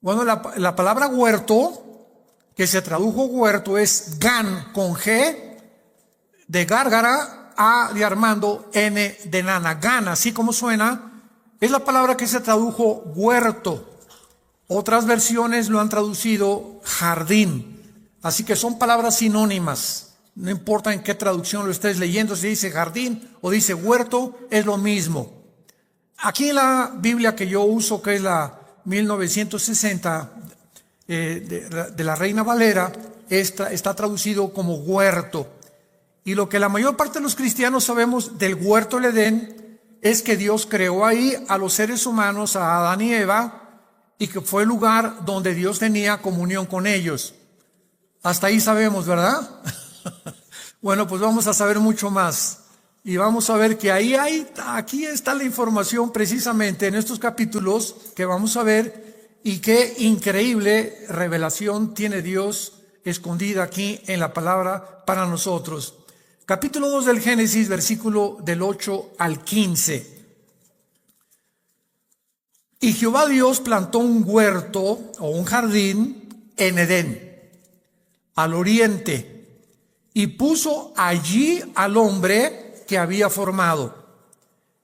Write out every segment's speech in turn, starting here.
Bueno, la palabra huerto, que se tradujo huerto, es gan con G de gárgara, A de Armando, N de nana. Gan, así como suena, es la palabra que se tradujo huerto. Otras versiones lo han traducido jardín. Así que son palabras sinónimas. No importa en qué traducción lo estés leyendo, si dice jardín o dice huerto, es lo mismo. Aquí en la Biblia que yo uso, que es la 1960 de la Reina Valera, está traducido como huerto. Y lo que la mayor parte de los cristianos sabemos del huerto del Edén es que Dios creó ahí a los seres humanos, a Adán y Eva, y que fue el lugar donde Dios tenía comunión con ellos. Hasta ahí sabemos, ¿verdad? Bueno, pues vamos a saber mucho más. Y vamos a ver que aquí está la información precisamente en estos capítulos que vamos a ver, y qué increíble revelación tiene Dios escondida aquí en la palabra para nosotros. Capítulo 2 del Génesis, versículo del 8 al 15. Y Jehová Dios plantó un huerto o un jardín en Edén, al oriente, y puso allí al hombre que había formado.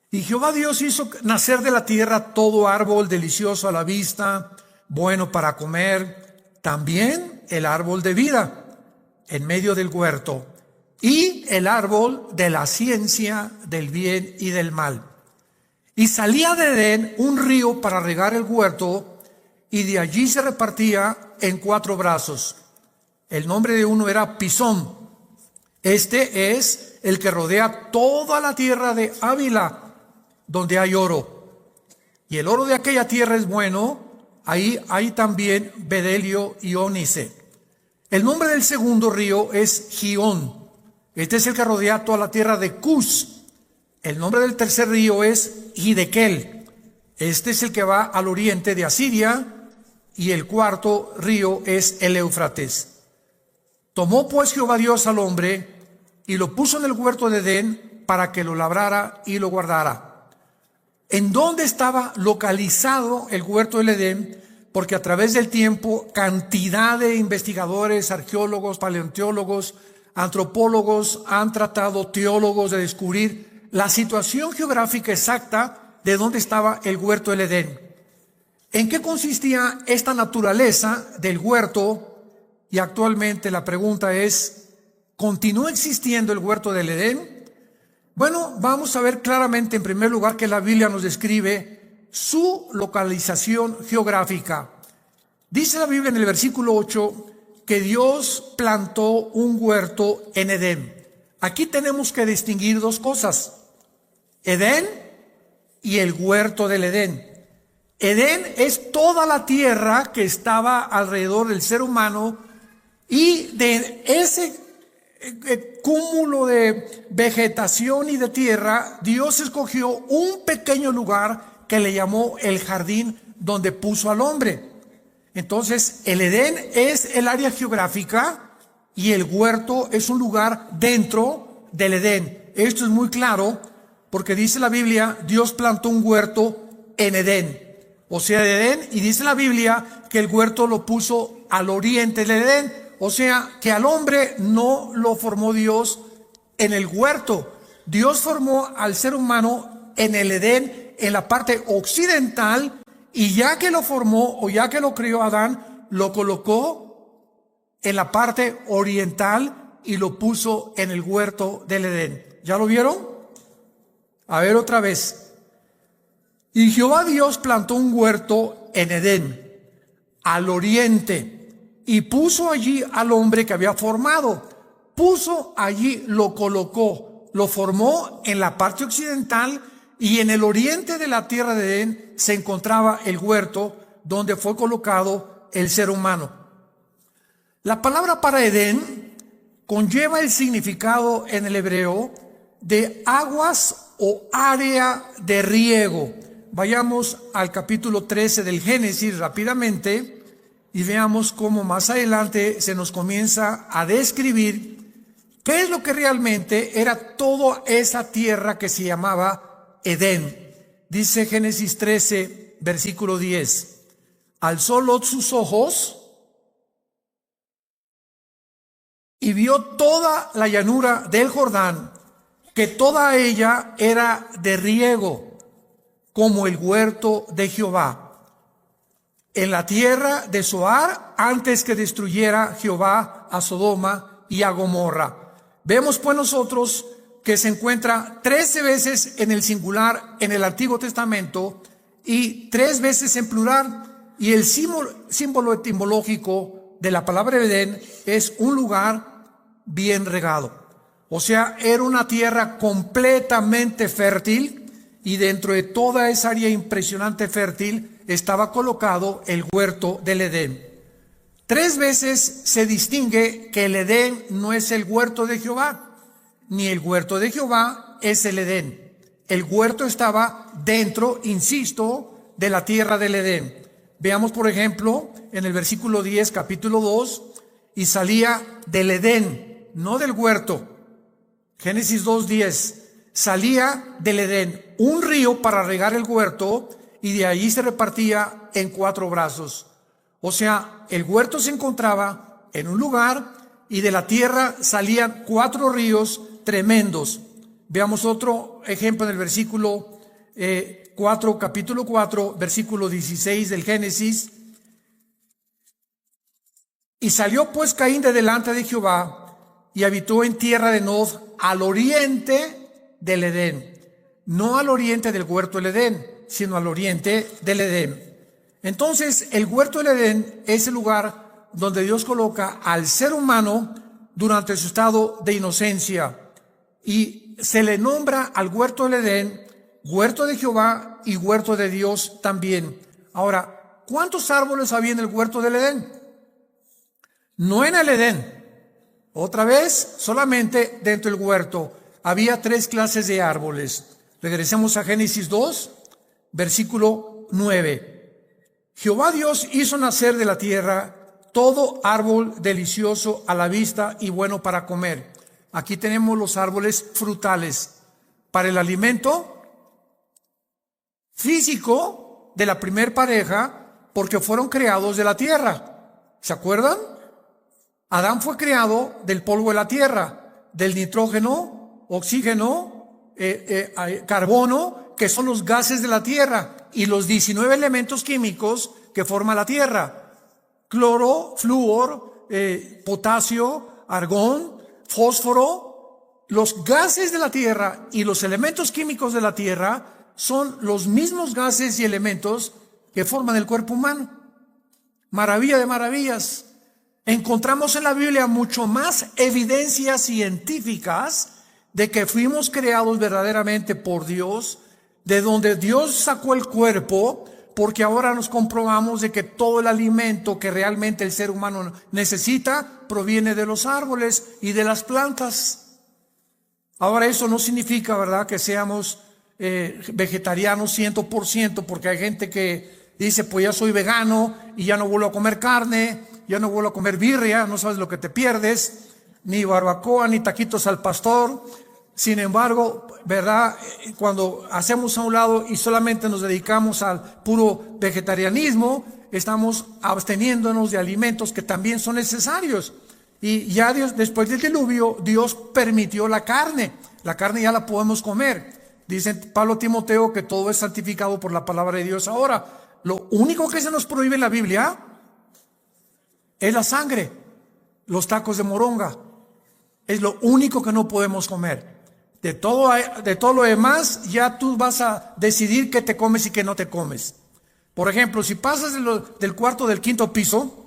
Y Jehová Dios hizo nacer de la tierra todo árbol delicioso a la vista, bueno para comer, también el árbol de vida en medio del huerto, y el árbol de la ciencia del bien y del mal. Y salía de Edén un río para regar el huerto, y de allí se repartía en 4 brazos. El nombre de uno era Pisón. Este es el que rodea toda la tierra de Ávila, donde hay oro. Y el oro de aquella tierra es bueno, ahí hay también bedelio y ónice. El nombre del segundo río es Gihón. Este es el que rodea toda la tierra de Cus. El nombre del tercer río es Hidekel. Este es el que va al oriente de Asiria. Y el cuarto río es el Éufrates. Tomó pues Jehová Dios al hombre y lo puso en el huerto de Edén para que lo labrara y lo guardara. ¿En dónde estaba localizado el huerto del Edén? Porque a través del tiempo, cantidad de investigadores, arqueólogos, paleontólogos, antropólogos han tratado, teólogos, de descubrir la situación geográfica exacta de dónde estaba el huerto del Edén. ¿En qué consistía esta naturaleza del huerto? Y actualmente la pregunta es, ¿continúa existiendo el huerto del Edén? Bueno, vamos a ver claramente en primer lugar que la Biblia nos describe su localización geográfica. Dice la Biblia en el versículo 8 que Dios plantó un huerto en Edén. Aquí tenemos que distinguir 2 cosas: Edén y el huerto del Edén. Edén es toda la tierra que estaba alrededor del ser humano, y de ese cúmulo de vegetación y de tierra, Dios escogió un pequeño lugar que le llamó el jardín, donde puso al hombre. Entonces, el Edén es el área geográfica y el huerto es un lugar dentro del Edén. Esto es muy claro porque dice la Biblia, Dios plantó un huerto en Edén. O sea, de Edén, y dice la Biblia que el huerto lo puso al oriente del Edén. O sea, que al hombre no lo formó Dios en el huerto. Dios formó al ser humano en el Edén, en la parte occidental, y ya que lo formó, o ya que lo crió Adán, lo colocó en la parte oriental y lo puso en el huerto del Edén. ¿Ya lo vieron? A ver otra vez. Y Jehová Dios plantó un huerto en Edén, al oriente, y puso allí al hombre que había formado. Puso allí, lo colocó, lo formó en la parte occidental, y en el oriente de la tierra de Edén se encontraba el huerto donde fue colocado el ser humano. La palabra para Edén conlleva el significado en el hebreo de aguas o área de riego. Vayamos al capítulo 13 del Génesis rápidamente y veamos cómo más adelante se nos comienza a describir qué es lo que realmente era toda esa tierra que se llamaba Edén. Dice Génesis 13, versículo 10. alzó Lot sus ojos y vio toda la llanura del Jordán, que toda ella era de riego, como el huerto de Jehová, en la tierra de Zoar, antes que destruyera Jehová a Sodoma y a Gomorra. Vemos pues nosotros que se encuentra 13 veces en el singular en el Antiguo Testamento y 3 veces en plural, y el símbolo etimológico de la palabra Edén es un lugar bien regado. O sea, era una tierra completamente fértil, y dentro de toda esa área impresionante fértil estaba colocado el huerto del Edén. 3 veces se distingue que el Edén no es el huerto de Jehová, ni el huerto de Jehová es el Edén. El huerto estaba dentro, insisto, de la tierra del Edén. Veamos, por ejemplo, en el versículo 10, capítulo 2, y salía del Edén, no del huerto. Génesis 2:10, salía del Edén un río para regar el huerto, y de allí se repartía en 4 brazos. O sea, el huerto se encontraba en un lugar, y de la tierra salían 4 ríos tremendos. Veamos otro ejemplo en el versículo 4, capítulo 4, versículo 16 del Génesis. Y salió pues Caín de delante de Jehová, y habitó en tierra de Nod, al oriente del Edén. No al oriente del huerto del Edén, sino al oriente del Edén. Entonces, el huerto del Edén es el lugar donde Dios coloca al ser humano durante su estado de inocencia. Y se le nombra al huerto del Edén huerto de Jehová y huerto de Dios también. Ahora, ¿cuántos árboles había en el huerto del Edén? No en el Edén. Otra vez, solamente dentro del huerto había 3 clases de árboles. Regresemos a Génesis 2, versículo 9. Jehová Dios hizo nacer de la tierra todo árbol delicioso a la vista y bueno para comer. Aquí tenemos los árboles frutales para el alimento físico de la primer pareja, porque fueron creados de la tierra. ¿Se acuerdan? Adán fue creado del polvo de la tierra, del nitrógeno, oxígeno, carbono, que son los gases de la tierra, y los 19 elementos químicos que forma la tierra: cloro, flúor, potasio, argón, fósforo. Los gases de la tierra y los elementos químicos de la tierra son los mismos gases y elementos que forman el cuerpo humano. Maravilla de maravillas. Encontramos en la Biblia mucho más evidencias científicas de que fuimos creados verdaderamente por Dios, de donde Dios sacó el cuerpo, porque ahora nos comprobamos de que todo el alimento que realmente el ser humano necesita proviene de los árboles y de las plantas. Ahora, eso no significa, ¿verdad?, que seamos vegetarianos 100%, porque hay gente que dice, pues ya soy vegano y ya no vuelvo a comer carne, ya no vuelvo a comer birria, no sabes lo que te pierdes, ni barbacoa, ni taquitos al pastor. Sin embargo, ¿verdad?, cuando hacemos a un lado y solamente nos dedicamos al puro vegetarianismo, estamos absteniéndonos de alimentos que también son necesarios. Y ya Dios, después del diluvio, Dios permitió la carne ya la podemos comer. Dice Pablo a Timoteo que todo es santificado por la palabra de Dios. Ahora, lo único que se nos prohíbe en la Biblia es la sangre, los tacos de moronga. Es lo único que no podemos comer. De todo lo demás, ya tú vas a decidir qué te comes y qué no te comes. Por ejemplo, si pasas del cuarto del 5º piso,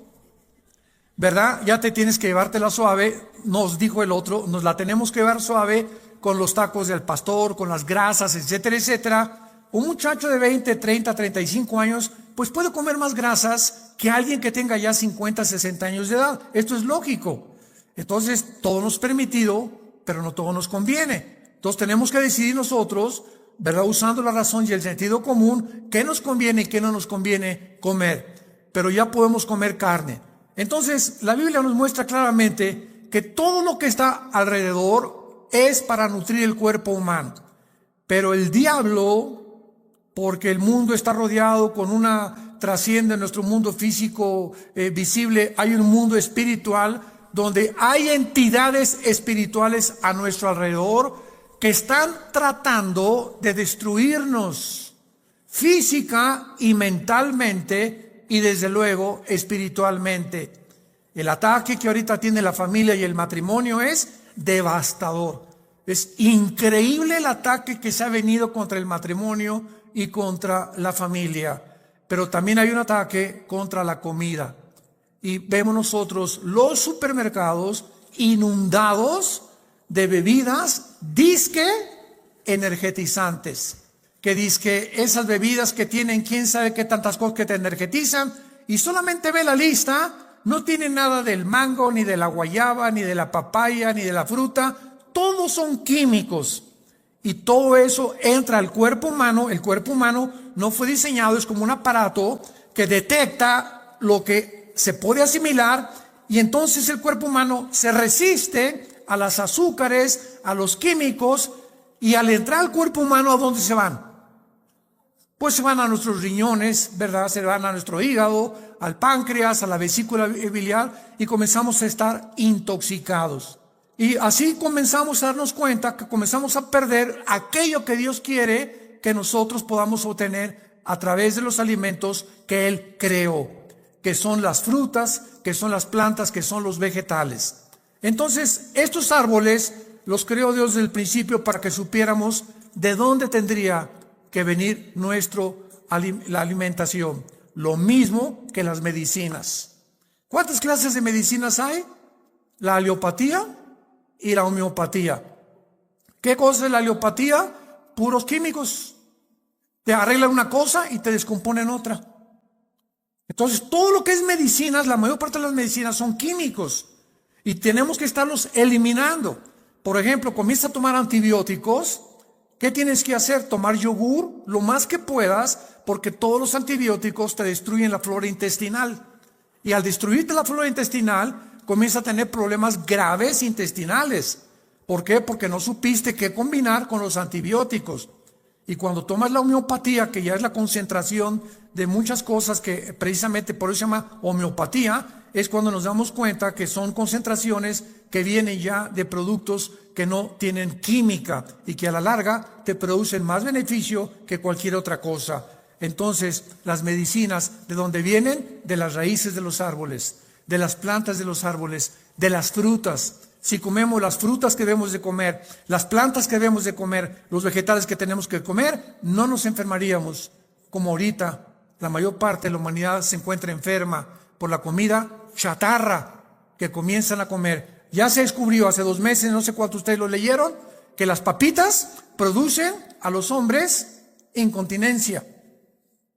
¿verdad?, ya te tienes que llevártela suave. Nos dijo el otro, nos la tenemos que llevar suave con los tacos del pastor, con las grasas, etcétera, etcétera. Un muchacho de 20, 30, 35 años, pues puede comer más grasas que alguien que tenga ya 50, 60 años de edad. Esto es lógico. Entonces, todo nos es permitido, pero no todo nos conviene. Entonces, tenemos que decidir nosotros, ¿verdad?, usando la razón y el sentido común, qué nos conviene y qué no nos conviene comer. Pero ya podemos comer carne. Entonces, la Biblia nos muestra claramente que todo lo que está alrededor es para nutrir el cuerpo humano. Pero el diablo, porque el mundo está rodeado con una trasciende nuestro mundo físico visible. Hay un mundo espiritual donde hay entidades espirituales a nuestro alrededor que están tratando de destruirnos física y mentalmente y desde luego espiritualmente. El ataque que ahorita tiene la familia y el matrimonio es devastador. Es increíble el ataque que se ha venido contra el matrimonio y contra la familia. Pero también hay un ataque contra la comida. Y vemos nosotros los supermercados inundados de bebidas disque energetizantes. Que dizque esas bebidas que tienen quién sabe qué tantas cosas que te energetizan. Y solamente ve la lista. No tiene nada del mango, ni de la guayaba, ni de la papaya, ni de la fruta. Todos son químicos. Y todo eso entra al cuerpo humano. El cuerpo humano no fue diseñado, es como un aparato que detecta lo que se puede asimilar. Y entonces el cuerpo humano se resiste a las azúcares, a los químicos. Y al entrar al cuerpo humano, ¿a dónde se van? Pues se van a nuestros riñones, ¿verdad? Se van a nuestro hígado, al páncreas, a la vesícula biliar y comenzamos a estar intoxicados. Y así comenzamos a darnos cuenta que comenzamos a perder aquello que Dios quiere que nosotros podamos obtener a través de los alimentos que Él creó, que son las frutas, que son las plantas, que son los vegetales. Entonces, estos árboles los creó Dios desde el principio para que supiéramos de dónde tendría que venir la alimentación. Lo mismo que las medicinas. ¿Cuántas clases de medicinas hay? La alopatía y la homeopatía. ¿Qué cosa es la alopatía? Puros químicos. Te arreglan una cosa y te descomponen otra. Entonces, todo lo que es medicinas, la mayor parte de las medicinas son químicos. Y tenemos que estarlos eliminando. Por ejemplo, comienza a tomar antibióticos. ¿Qué tienes que hacer? Tomar yogur lo más que puedas, porque todos los antibióticos te destruyen la flora intestinal. Y al destruirte la flora intestinal, comienza a tener problemas graves intestinales. ¿Por qué? Porque no supiste qué combinar con los antibióticos. Y cuando tomas la homeopatía, que ya es la concentración de muchas cosas que precisamente por eso se llama homeopatía, es cuando nos damos cuenta que son concentraciones que vienen ya de productos que no tienen química y que a la larga te producen más beneficio que cualquier otra cosa. Entonces, las medicinas, ¿de dónde vienen? De las raíces de los árboles, de las plantas de los árboles, de las frutas. Si comemos las frutas que debemos de comer, las plantas que debemos de comer, los vegetales que tenemos que comer, no nos enfermaríamos. Como ahorita, la mayor parte de la humanidad se encuentra enferma por la comida chatarra que comienzan a comer. Ya se descubrió hace 2 meses, no sé cuántos ustedes lo leyeron, que las papitas producen a los hombres incontinencia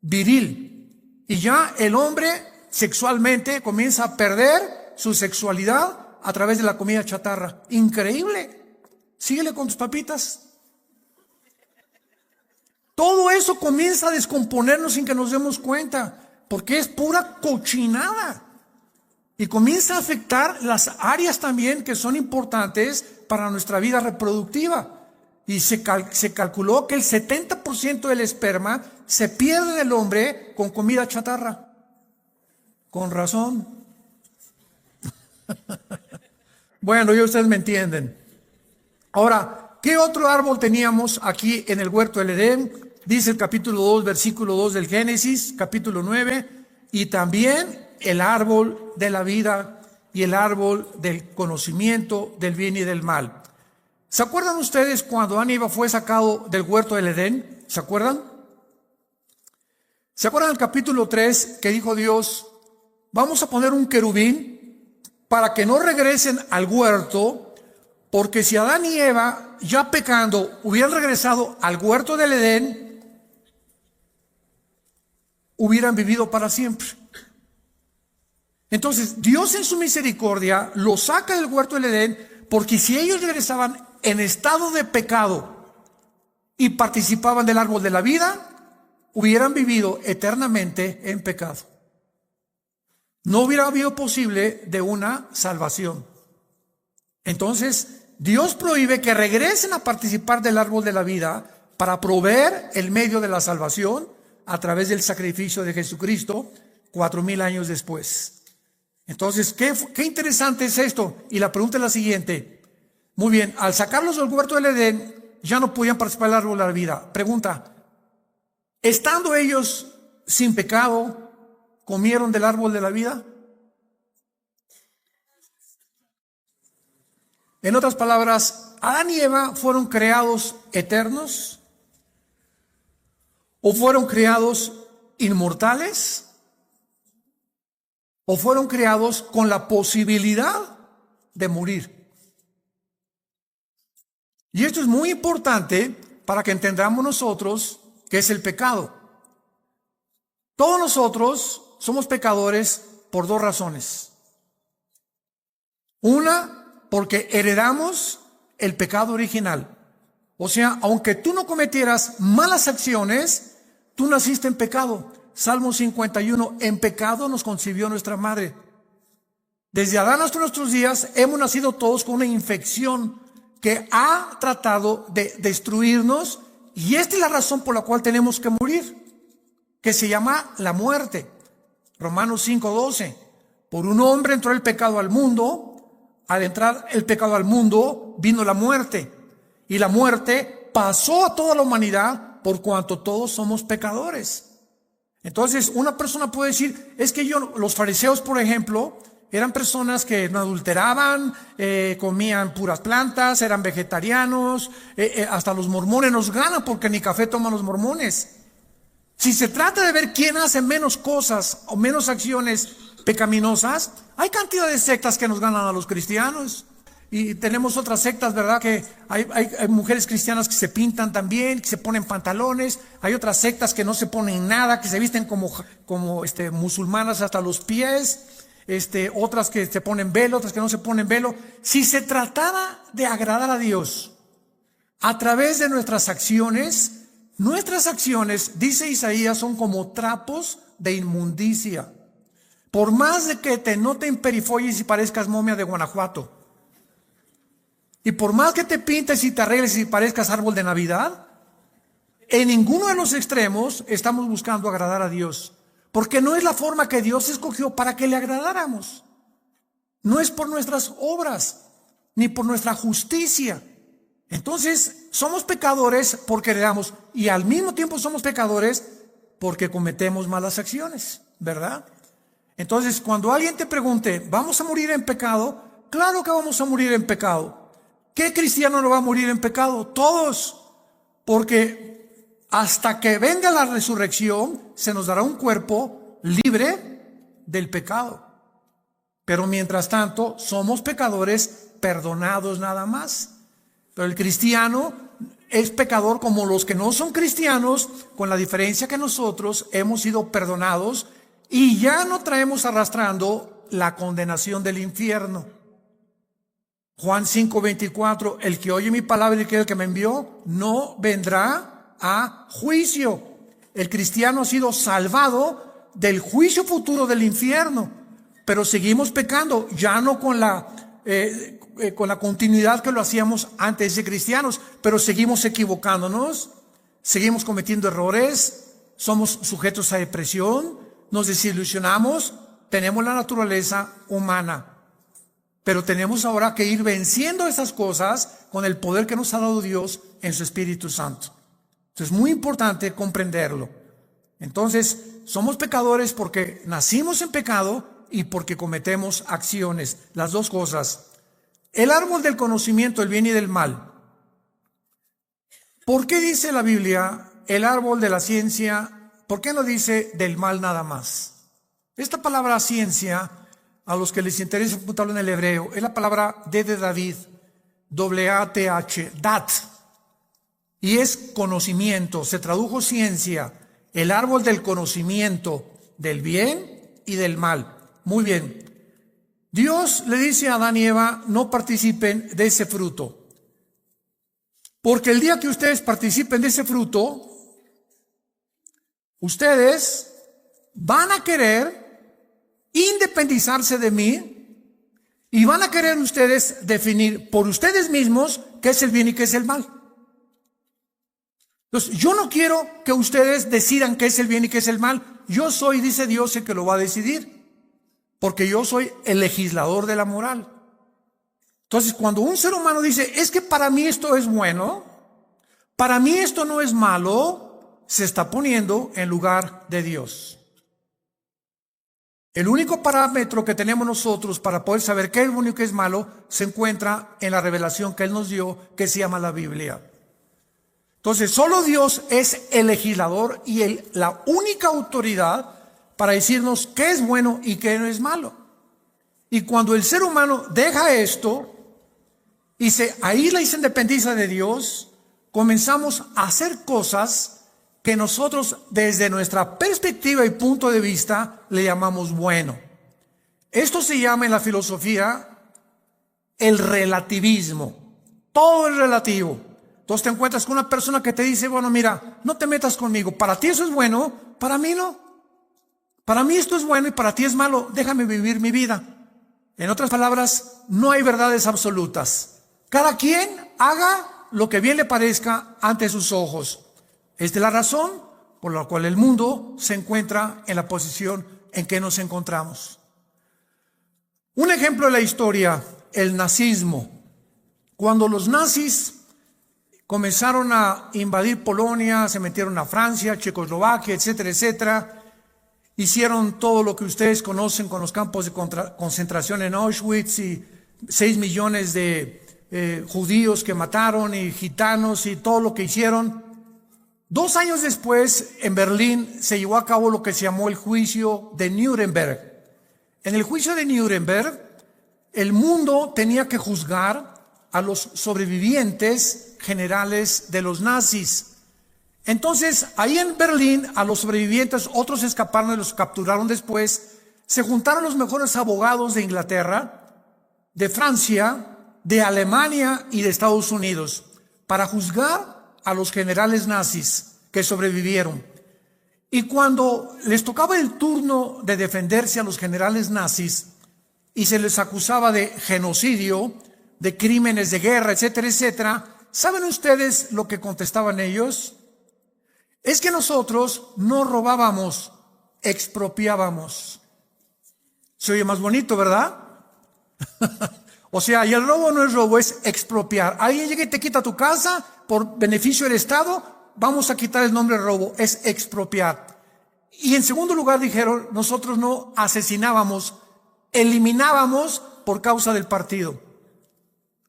viril. Y ya el hombre sexualmente comienza a perder su sexualidad a través de la comida chatarra. Increíble. Síguele con tus papitas. Todo eso comienza a descomponernos sin que nos demos cuenta, porque es pura cochinada. Y comienza a afectar las áreas también que son importantes para nuestra vida reproductiva. Y se calculó que el 70% del esperma se pierde del hombre con comida chatarra. Con razón. Bueno, ya ustedes me entienden. Ahora, ¿qué otro árbol teníamos aquí en el huerto del Edén? Dice el capítulo 2, versículo 2 del Génesis, capítulo 9, y también el árbol de la vida y el árbol del conocimiento del bien y del mal. ¿Se acuerdan ustedes cuando Adán y Eva fue sacado del huerto del Edén? ¿Se acuerdan? ¿Se acuerdan del capítulo 3 que dijo Dios, vamos a poner un querubín para que no regresen al huerto, porque si Adán y Eva, ya pecando, hubieran regresado al huerto del Edén, hubieran vivido para siempre? Entonces, Dios en su misericordia los saca del huerto del Edén, porque si ellos regresaban en estado de pecado y participaban del árbol de la vida, hubieran vivido eternamente en pecado. No hubiera habido posible de una salvación. Entonces, Dios prohíbe que regresen a participar del árbol de la vida para proveer el medio de la salvación a través del sacrificio de Jesucristo 4000 años después. Entonces, qué interesante es esto. Y la pregunta es la siguiente. Muy bien, al sacarlos del huerto del Edén, ya no podían participar del árbol de la vida. Pregunta, estando ellos sin pecado, ¿comieron del árbol de la vida? En otras palabras, ¿Adán y Eva fueron creados eternos? ¿O fueron creados inmortales? ¿O fueron creados con la posibilidad de morir? Y esto es muy importante para que entendamos nosotros qué es el pecado. Todos nosotros somos pecadores por dos razones. Una, porque heredamos el pecado original. O sea, aunque tú no cometieras malas acciones, tú naciste en pecado. Salmo 51, en pecado nos concibió nuestra madre. Desde Adán hasta nuestros días hemos nacido todos con una infección que ha tratado de destruirnos, y esta es la razón por la cual tenemos que morir, que se llama la muerte. Romanos 5:12. Por un hombre entró el pecado al mundo, al entrar el pecado al mundo vino la muerte, y la muerte pasó a toda la humanidad por cuanto todos somos pecadores. Entonces una persona puede decir, es que los fariseos, por ejemplo, eran personas que no adulteraban, comían puras plantas, eran vegetarianos, hasta los mormones nos ganan porque ni café toman los mormones. Si se trata de ver quién hace menos cosas o menos acciones pecaminosas, hay cantidad de sectas que nos ganan a los cristianos. Y tenemos otras sectas, ¿verdad? Que hay mujeres cristianas que se pintan también, que se ponen pantalones. Hay otras sectas que no se ponen nada, que se visten como musulmanas hasta los pies. Otras que se ponen velo, otras que no se ponen velo. Si se tratara de agradar a Dios a través de nuestras acciones, dice Isaías, son como trapos de inmundicia. Por más de que te noten perifolles y parezcas momia de Guanajuato, y por más que te pintes y te arregles y parezcas árbol de Navidad, en ninguno de los extremos estamos buscando agradar a Dios. Porque no es la forma que Dios escogió para que le agradáramos. No es por nuestras obras, ni por nuestra justicia. Entonces, somos pecadores porque heredamos, y al mismo tiempo somos pecadores porque cometemos malas acciones, ¿verdad? Entonces, cuando alguien te pregunte, ¿vamos a morir en pecado? Claro que vamos a morir en pecado. ¿Qué cristiano no va a morir en pecado? Todos. Porque hasta que venga la resurrección, se nos dará un cuerpo libre del pecado. Pero mientras tanto, somos pecadores perdonados nada más. Pero el cristiano es pecador como los que no son cristianos, con la diferencia que nosotros hemos sido perdonados y ya no traemos arrastrando la condenación del infierno. Juan 5:24, el que oye mi palabra y cree el que me envió, no vendrá a juicio. El cristiano ha sido salvado del juicio futuro del infierno, pero seguimos pecando, ya no con la continuidad que lo hacíamos antes de cristianos, pero seguimos equivocándonos, seguimos cometiendo errores, somos sujetos a depresión, nos desilusionamos, tenemos la naturaleza humana. Pero tenemos ahora que ir venciendo esas cosas con el poder que nos ha dado Dios en su Espíritu Santo. Entonces es muy importante comprenderlo. Entonces, somos pecadores porque nacimos en pecado y porque cometemos acciones. Las dos cosas. El árbol del conocimiento del bien y del mal. ¿Por qué dice la Biblia el árbol de la ciencia? ¿Por qué no dice del mal nada más? Esta palabra ciencia, a los que les interesa apuntarlo en el hebreo, es la palabra D de David, W-A-T-H, dat. Y es conocimiento, se tradujo ciencia, el árbol del conocimiento del bien y del mal. Muy bien. Dios le dice a Adán y Eva, no participen de ese fruto. Porque el día que ustedes participen de ese fruto, ustedes van a querer independizarse de mí y van a querer ustedes definir por ustedes mismos qué es el bien y qué es el mal. Entonces, yo no quiero que ustedes decidan qué es el bien y qué es el mal. Yo soy, dice Dios, el que lo va a decidir, porque yo soy el legislador de la moral. Entonces, cuando un ser humano dice, es que para mí esto es bueno, para mí esto no es malo, se está poniendo en lugar de Dios. El único parámetro que tenemos nosotros para poder saber qué es bueno y qué es malo se encuentra en la revelación que Él nos dio, que se llama la Biblia. Entonces, solo Dios es el legislador y la única autoridad para decirnos qué es bueno y qué no es malo. Y cuando el ser humano deja esto y se aísla y se independiza de Dios, comenzamos a hacer cosas que nosotros desde nuestra perspectiva y punto de vista le llamamos bueno. Esto se llama en la filosofía el relativismo. Todo es relativo. Entonces te encuentras con una persona que te dice, bueno, mira, no te metas conmigo. Para ti eso es bueno, para mí no. Para mí esto es bueno y para ti es malo. Déjame vivir mi vida. En otras palabras, no hay verdades absolutas. Cada quien haga lo que bien le parezca ante sus ojos. Esta es la razón por la cual el mundo se encuentra en la posición en que nos encontramos. Un ejemplo de la historia, el nazismo. Cuando los nazis comenzaron a invadir Polonia, se metieron a Francia, Checoslovaquia, etcétera, etcétera. Hicieron todo lo que ustedes conocen con los campos de concentración en Auschwitz y 6 millones de judíos que mataron y gitanos y todo lo que hicieron. 2 años después, en Berlín, se llevó a cabo lo que se llamó el juicio de Nuremberg. En el juicio de Nuremberg, el mundo tenía que juzgar a los sobrevivientes generales de los nazis. Entonces, ahí en Berlín, a los sobrevivientes, otros escaparon y los capturaron después, se juntaron los mejores abogados de Inglaterra, de Francia, de Alemania y de Estados Unidos, para juzgar a los generales nazis que sobrevivieron. Y cuando les tocaba el turno de defenderse a los generales nazis y se les acusaba de genocidio, de crímenes de guerra, etcétera, etcétera, ¿saben ustedes lo que contestaban ellos? Es que nosotros no robábamos, expropiábamos. Se oye más bonito, ¿verdad? O sea, y el robo no es robo, es expropiar. Alguien llega y te quita tu casa por beneficio del Estado, vamos a quitar el nombre robo, es expropiar. Y en segundo lugar dijeron, nosotros no asesinábamos, eliminábamos por causa del partido.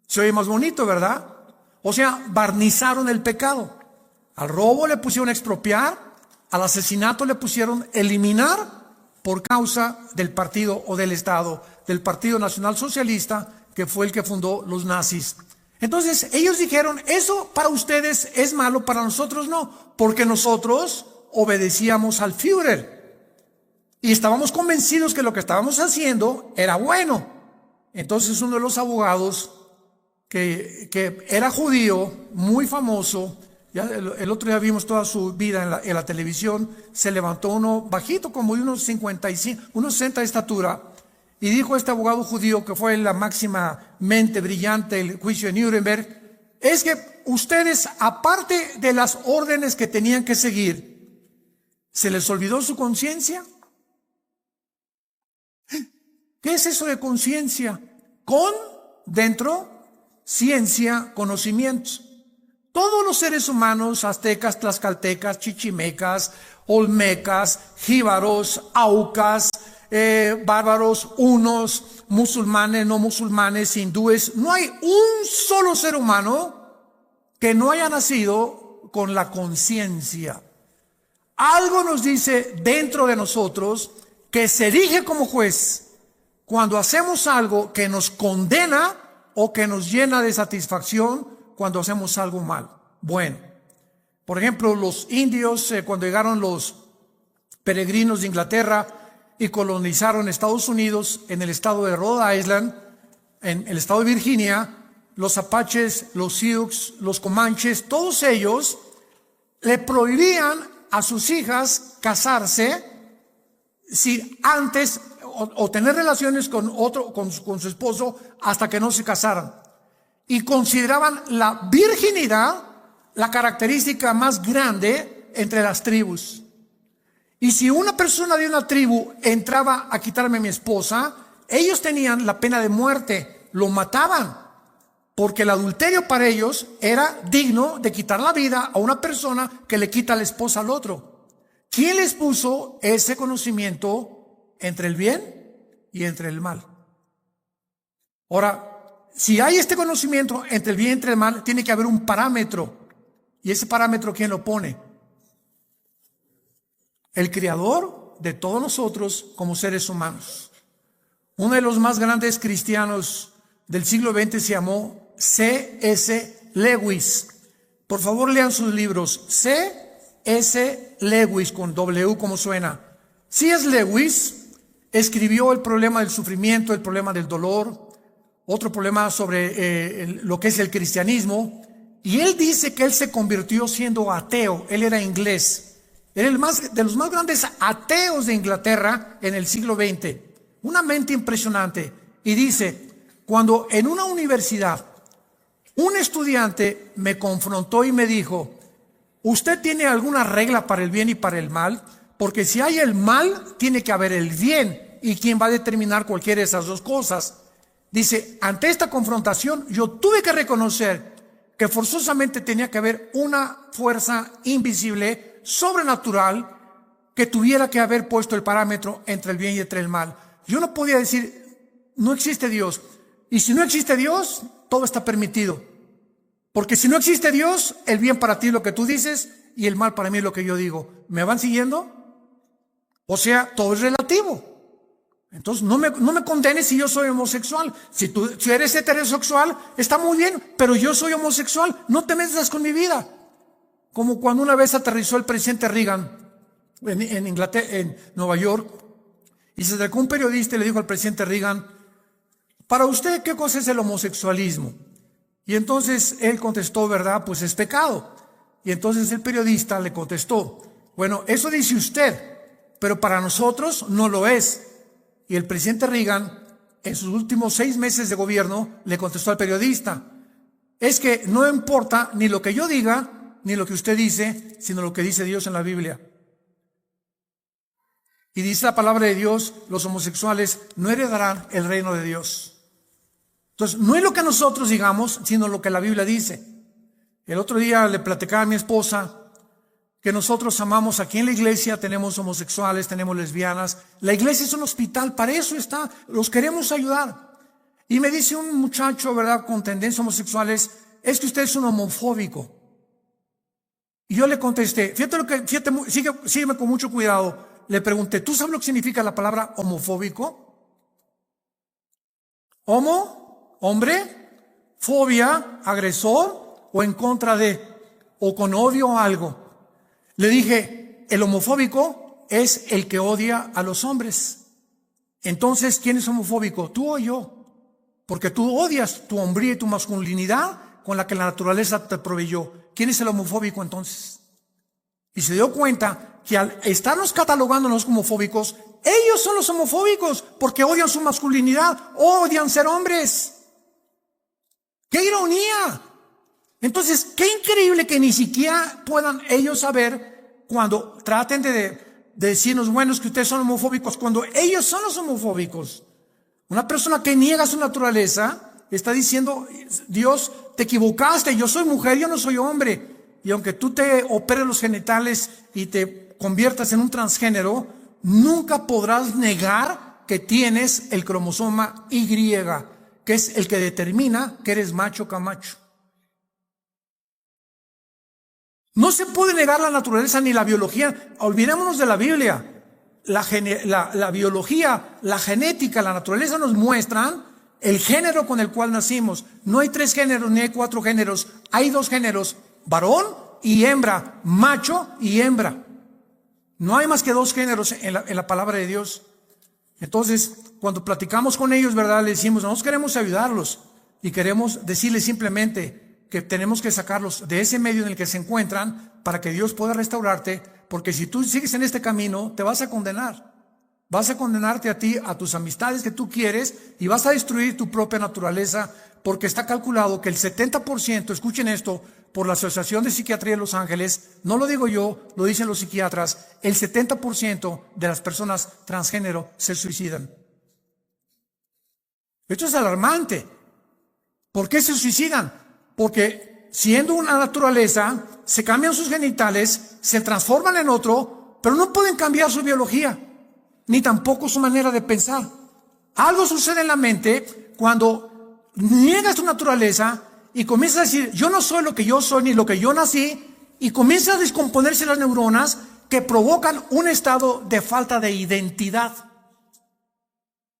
Se oye más bonito, ¿verdad? O sea, barnizaron el pecado. Al robo le pusieron expropiar, al asesinato le pusieron eliminar por causa del partido o del Estado, del Partido Nacional Socialista, que fue el que fundó los nazis. Entonces ellos dijeron, eso para ustedes es malo, para nosotros no, porque nosotros obedecíamos al Führer y estábamos convencidos que lo que estábamos haciendo era bueno. Entonces uno de los abogados que era judío, muy famoso, ya el otro día vimos toda su vida en la televisión, se levantó uno bajito, como de unos 55, unos 60 de estatura, y dijo este abogado judío, que fue la máxima mente brillante del juicio de Nuremberg, es que ustedes, aparte de las órdenes que tenían que seguir, ¿se les olvidó su conciencia? ¿Qué es eso de conciencia? Con, dentro, ciencia, conocimientos. Todos los seres humanos, aztecas, tlaxcaltecas, chichimecas, olmecas, jíbaros, aucas, bárbaros, hunos, musulmanes, no musulmanes, hindúes, no hay un solo ser humano que no haya nacido con la conciencia. Algo nos dice dentro de nosotros que se erige como juez cuando hacemos algo que nos condena o que nos llena de satisfacción cuando hacemos algo mal. Bueno, por ejemplo, los indios, cuando llegaron los peregrinos de Inglaterra y colonizaron Estados Unidos, en el estado de Rhode Island, en el estado de Virginia, los apaches, los sioux, los comanches, todos ellos le prohibían a sus hijas casarse si antes o tener relaciones con su esposo hasta que no se casaran. Y consideraban la virginidad la característica más grande entre las tribus. Y si una persona de una tribu entraba a quitarme a mi esposa, ellos tenían la pena de muerte, lo mataban, porque el adulterio para ellos era digno de quitar la vida a una persona que le quita la esposa al otro. ¿Quién les puso ese conocimiento entre el bien y entre el mal? Ahora, si hay este conocimiento entre el bien y entre el mal, tiene que haber un parámetro. ¿Y ese parámetro quién lo pone? El creador de todos nosotros como seres humanos. Uno de los más grandes cristianos del siglo XX se llamó C.S. Lewis. Por favor, lean sus libros. C.S. Lewis, con W como suena. C.S. Lewis escribió el problema del sufrimiento, el problema del dolor, otro problema sobre lo que es el cristianismo. Y él dice que él se convirtió siendo ateo. Él era inglés. Era de los más grandes ateos de Inglaterra en el siglo XX. Una mente impresionante. Y dice, cuando en una universidad un estudiante me confrontó y me dijo, ¿usted tiene alguna regla para el bien y para el mal? Porque si hay el mal, tiene que haber el bien. ¿Y quién va a determinar cualquiera de esas dos cosas? Dice, ante esta confrontación yo tuve que reconocer que forzosamente tenía que haber una fuerza invisible, sobrenatural, que tuviera que haber puesto el parámetro entre el bien y entre el mal. Yo no podía decir, no existe Dios. Y si no existe Dios, todo está permitido. Porque si no existe Dios, el bien para ti es lo que tú dices y el mal para mí es lo que yo digo. ¿Me van siguiendo? O sea, todo es relativo. Entonces no me condenes si yo soy homosexual. Si eres heterosexual, está muy bien, pero yo soy homosexual, no te metas con mi vida. Como cuando una vez aterrizó el presidente Reagan en Inglaterra, en Nueva York, y se acercó un periodista y le dijo al presidente Reagan, para usted, ¿qué cosa es el homosexualismo? Y entonces él contestó, ¿verdad? Pues es pecado. Y entonces el periodista le contestó, bueno, eso dice usted, pero para nosotros no lo es. Y el presidente Reagan, en sus últimos 6 meses de gobierno, le contestó al periodista, es que no importa ni lo que yo diga, ni lo que usted dice, sino lo que dice Dios en la Biblia. Y dice la palabra de Dios, los homosexuales no heredarán el reino de Dios. Entonces, no es lo que nosotros digamos, sino lo que la Biblia dice. El otro día le platicaba a mi esposa que nosotros amamos aquí en la iglesia, tenemos homosexuales, tenemos lesbianas. La iglesia es un hospital, para eso está, los queremos ayudar. Y me dice un muchacho, ¿verdad?, con tendencias homosexuales, es que usted es un homofóbico. Y yo le contesté, sígueme con mucho cuidado. Le pregunté, ¿tú sabes lo que significa la palabra homofóbico? Homo, hombre, fobia, agresor, o en contra de, o con odio a algo. Le dije, el homofóbico es el que odia a los hombres. Entonces, ¿quién es homofóbico? ¿Tú o yo? Porque tú odias tu hombría y tu masculinidad con la que la naturaleza te proveyó. ¿Quién es el homofóbico entonces? Y se dio cuenta que al estarnos catalogándonos como homofóbicos, ellos son los homofóbicos porque odian su masculinidad, odian ser hombres. ¡Qué ironía! Entonces, qué increíble que ni siquiera puedan ellos saber cuando traten de decirnos, bueno, es que ustedes son homofóbicos, cuando ellos son los homofóbicos. Una persona que niega su naturaleza está diciendo, Dios, te equivocaste, yo soy mujer, yo no soy hombre. Y aunque tú te operes los genitales y te conviertas en un transgénero, nunca podrás negar que tienes el cromosoma Y, que es el que determina que eres macho o camacho. No se puede negar la naturaleza ni la biología. Olvidémonos de la Biblia. La biología, la genética, la naturaleza nos muestran el género con el cual nacimos. No hay 3 géneros ni hay 4 géneros. Hay 2 géneros, varón y hembra, macho y hembra. No hay más que 2 géneros en la palabra de Dios. Entonces, cuando platicamos con ellos, ¿verdad?, le decimos, nosotros queremos ayudarlos y queremos decirles simplemente que tenemos que sacarlos de ese medio en el que se encuentran para que Dios pueda restaurarte, porque si tú sigues en este camino, te vas a condenar. Vas a condenarte a ti, a tus amistades que tú quieres, y vas a destruir tu propia naturaleza, porque está calculado que el 70%, escuchen esto, por la Asociación de Psiquiatría de Los Ángeles, no lo digo yo, lo dicen los psiquiatras, el 70% de las personas transgénero se suicidan. Esto es alarmante. ¿Por qué se suicidan? Porque siendo una naturaleza, se cambian sus genitales, se transforman en otro, pero no pueden cambiar su biología, ni tampoco su manera de pensar. Algo sucede en la mente cuando niegas tu naturaleza y comienzas a decir, yo no soy lo que yo soy ni lo que yo nací, y comienzan a descomponerse las neuronas que provocan un estado de falta de identidad.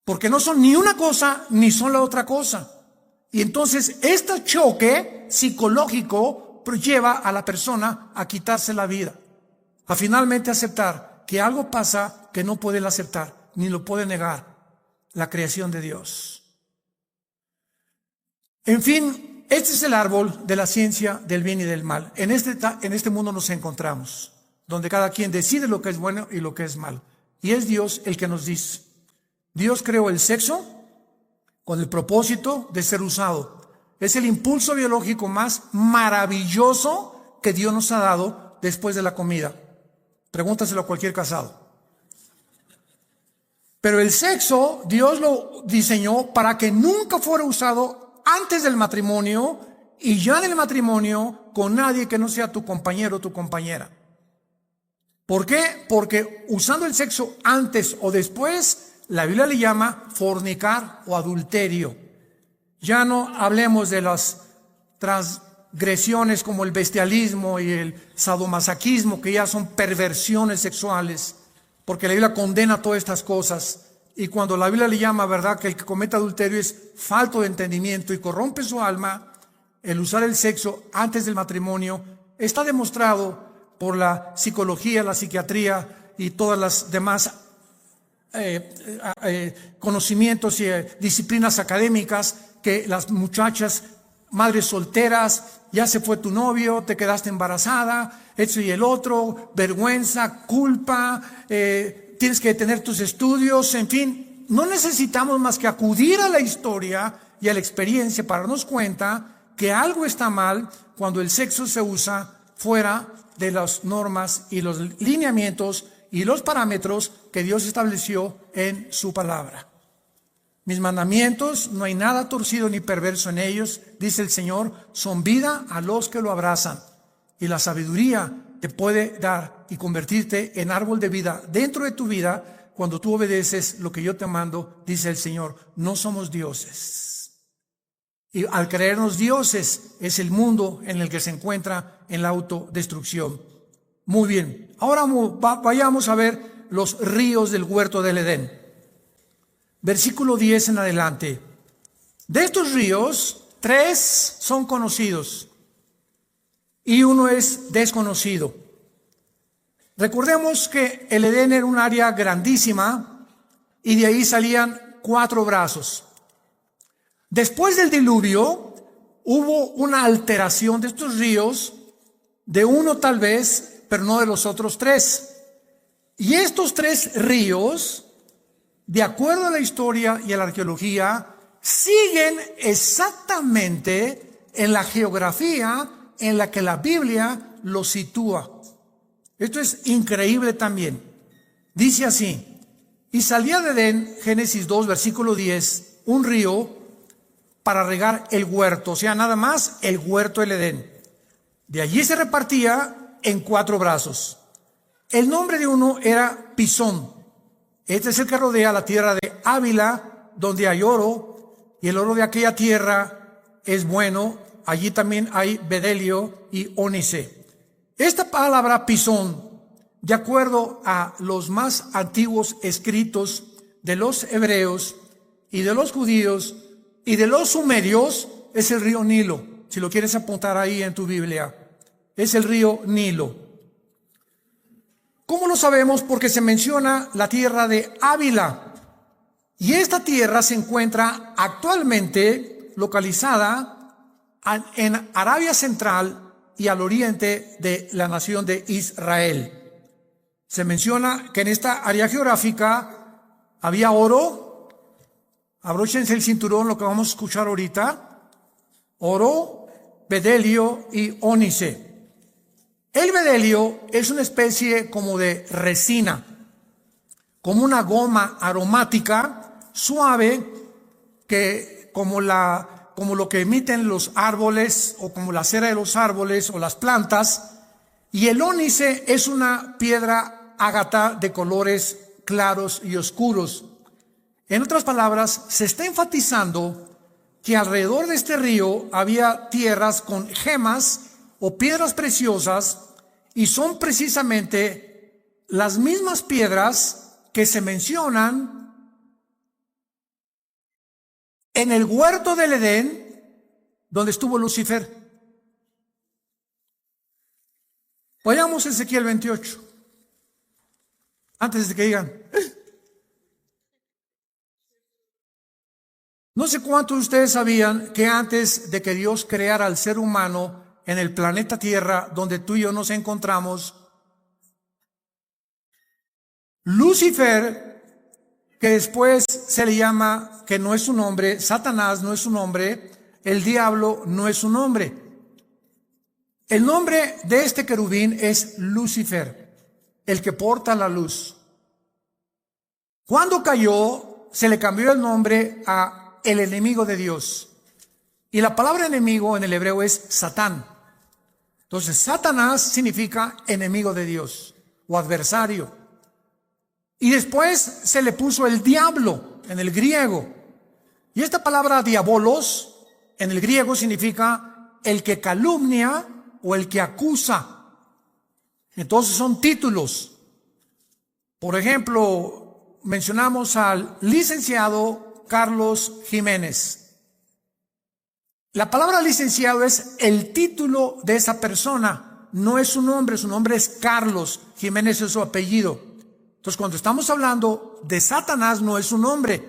Porque no son ni una cosa ni son la otra cosa. Y entonces este choque psicológico lleva a la persona a quitarse la vida, a finalmente aceptar que algo pasa que no puede aceptar ni lo puede negar, la creación de Dios. En fin, este es el árbol de la ciencia del bien y del mal. En este mundo nos encontramos, donde cada quien decide lo que es bueno y lo que es malo. Y es Dios el que nos dice. Dios creó el sexo con el propósito de ser usado. Es el impulso biológico más maravilloso que Dios nos ha dado después de la comida. Pregúntaselo a cualquier casado. Pero el sexo, Dios lo diseñó para que nunca fuera usado antes del matrimonio y ya en el matrimonio con nadie que no sea tu compañero o tu compañera. ¿Por qué? Porque usando el sexo antes o después, la Biblia le llama fornicar o adulterio. Ya no hablemos de las transgresiones como el bestialismo y el sadomasoquismo, que ya son perversiones sexuales, porque la Biblia condena todas estas cosas. Y cuando la Biblia le llama, ¿verdad?, que el que comete adulterio es falto de entendimiento y corrompe su alma, el usar el sexo antes del matrimonio está demostrado por la psicología, la psiquiatría y todas las demás conocimientos y disciplinas académicas, que las muchachas, madres solteras, ya se fue tu novio, te quedaste embarazada, esto y el otro, vergüenza, culpa, tienes que detener tus estudios, en fin, no necesitamos más que acudir a la historia y a la experiencia para darnos cuenta que algo está mal cuando el sexo se usa fuera de las normas y los lineamientos y los parámetros que Dios estableció en su palabra. Mis mandamientos, no hay nada torcido ni perverso en ellos, dice el Señor, son vida a los que lo abrazan. Y la sabiduría te puede dar y convertirte en árbol de vida dentro de tu vida cuando tú obedeces lo que yo te mando, dice el Señor. No somos dioses. Y al creernos dioses es el mundo en el que se encuentra en la autodestrucción. Muy bien, ahora vayamos a ver los ríos del huerto del Edén. Versículo 10 en adelante. De estos ríos, 3 son conocidos y uno es desconocido. Recordemos que el Edén era un área grandísima y de ahí salían 4 brazos. Después del diluvio hubo una alteración de estos ríos, de uno tal vez, pero no de los otros 3. Y estos 3 ríos, de acuerdo a la historia y a la arqueología, siguen exactamente en la geografía en la que la Biblia los sitúa. Esto es increíble también. Dice así: y salía de Edén, Génesis 2, versículo 10, un río para regar el huerto, o sea, nada más el huerto del Edén. De allí se repartía en 4 brazos. El nombre de uno era Pisón. Este es el que rodea la tierra de Ávila, donde hay oro, y el oro de aquella tierra es bueno. Allí también hay bedelio y ónice. Esta palabra Pisón, de acuerdo a los más antiguos escritos de los hebreos y de los judíos y de los sumerios, es el río Nilo. Si lo quieres apuntar ahí en tu Biblia, es el río Nilo. ¿Cómo lo sabemos? Porque se menciona la tierra de Ávila. Y esta tierra se encuentra actualmente localizada en Arabia Central y al oriente de la nación de Israel. Se menciona que en esta área geográfica había oro, abróchense el cinturón, lo que vamos a escuchar ahorita, oro, bedelio y ónice. El bedelio es una especie como de resina, como una goma aromática suave, que como lo que emiten los árboles, o como la cera de los árboles o las plantas. Y el ónice es una piedra ágata de colores claros y oscuros. En otras palabras, se está enfatizando que alrededor de este río había tierras con gemas o piedras preciosas, y son precisamente las mismas piedras que se mencionan en el huerto del Edén, donde estuvo Lucifer. Vayamos a Ezequiel 28. Antes de que digan, no sé cuántos de ustedes sabían que antes de que Dios creara al ser humano en el planeta Tierra, donde tú y yo nos encontramos, Lucifer, que después se le llama, que no es su nombre, Satanás no es su nombre, el diablo no es su nombre. El nombre de este querubín es Lucifer, el que porta la luz. Cuando cayó, se le cambió el nombre a el enemigo de Dios. Y la palabra enemigo en el hebreo es Satán. Entonces, Satanás significa enemigo de Dios o adversario. Y después se le puso el diablo en el griego. Y esta palabra diabolos en el griego significa el que calumnia o el que acusa. Entonces son títulos. Por ejemplo, mencionamos al licenciado Carlos Jiménez. La palabra licenciado es el título de esa persona, no es su nombre es Carlos, Jiménez es su apellido. Entonces, cuando estamos hablando de Satanás, no es su nombre,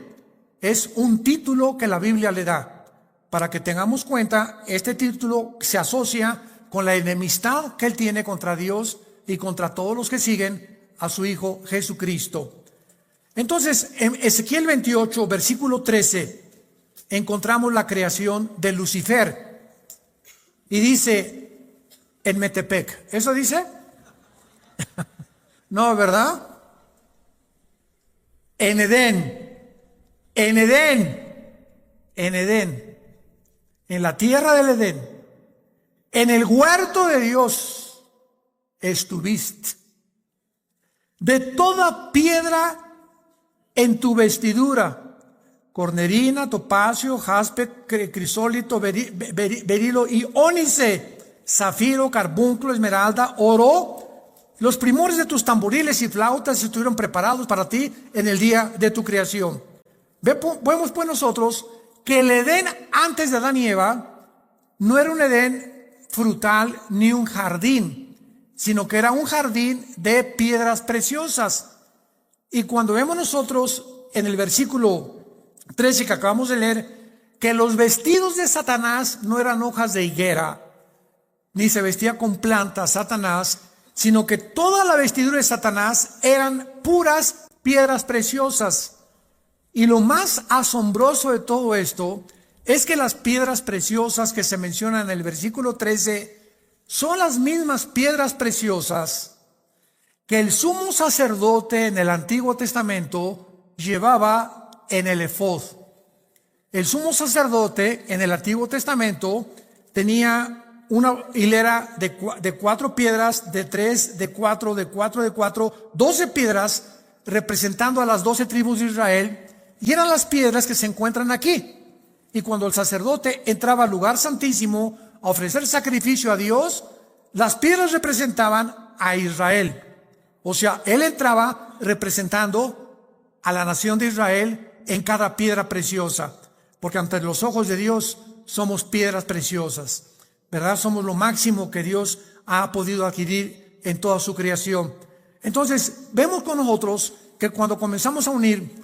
es un título que la Biblia le da. Para que tengamos cuenta, este título se asocia con la enemistad que él tiene contra Dios y contra todos los que siguen a su Hijo Jesucristo. Entonces, en Ezequiel 28, versículo 13, encontramos la creación de Lucifer. Y dice, en Metepec. ¿Eso dice? No, ¿verdad? En Edén, en la tierra del Edén, en el huerto de Dios estuviste. De toda piedra en tu vestidura, cornerina, topacio, jaspe, crisólito, berilo y ónice, zafiro, carbunclo, esmeralda, oro. Los primores de tus tamboriles y flautas estuvieron preparados para ti en el día de tu creación. Vemos pues nosotros que el Edén antes de Adán y Eva no era un Edén frutal ni un jardín, sino que era un jardín de piedras preciosas. Y cuando vemos nosotros en el versículo 13 que acabamos de leer, que los vestidos de Satanás no eran hojas de higuera, ni se vestía con plantas Satanás, sino que toda la vestidura de Satanás eran puras piedras preciosas. Y lo más asombroso de todo esto es que las piedras preciosas que se mencionan en el versículo 13 son las mismas piedras preciosas que el sumo sacerdote en el Antiguo Testamento llevaba en el efod. El sumo sacerdote en el Antiguo Testamento tenía una hilera de 4 piedras, de 3, de 4, de 4, de 4, 12 piedras representando a las 12 tribus de Israel, y eran las piedras que se encuentran aquí. Y cuando el sacerdote entraba al lugar santísimo a ofrecer sacrificio a Dios, las piedras representaban a Israel. O sea, él entraba representando a la nación de Israel en cada piedra preciosa, porque ante los ojos de Dios somos piedras preciosas, ¿verdad? Somos lo máximo que Dios ha podido adquirir en toda su creación. Entonces, vemos con nosotros que cuando comenzamos a unir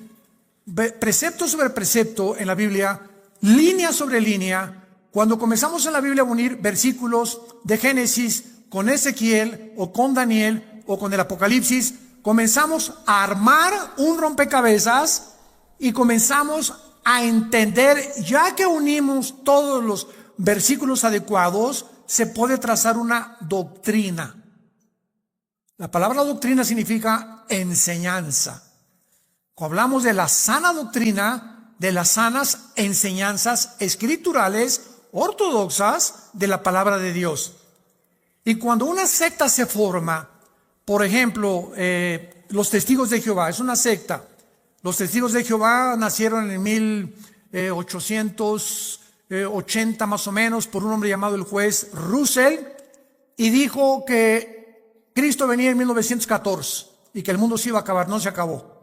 precepto sobre precepto en la Biblia, línea sobre línea, cuando comenzamos en la Biblia a unir versículos de Génesis con Ezequiel o con Daniel o con el Apocalipsis, comenzamos a armar un rompecabezas y comenzamos a entender, ya que unimos todos los versículos adecuados, se puede trazar una doctrina. La palabra doctrina significa enseñanza. Cuando hablamos de la sana doctrina, de las sanas enseñanzas escriturales ortodoxas de la palabra de Dios. Y cuando una secta se forma, por ejemplo, los Testigos de Jehová, es una secta. Los Testigos de Jehová nacieron en 1880 más o menos por un hombre llamado el juez Russell, y dijo que Cristo venía en 1914 y que el mundo se iba a acabar. No se acabó.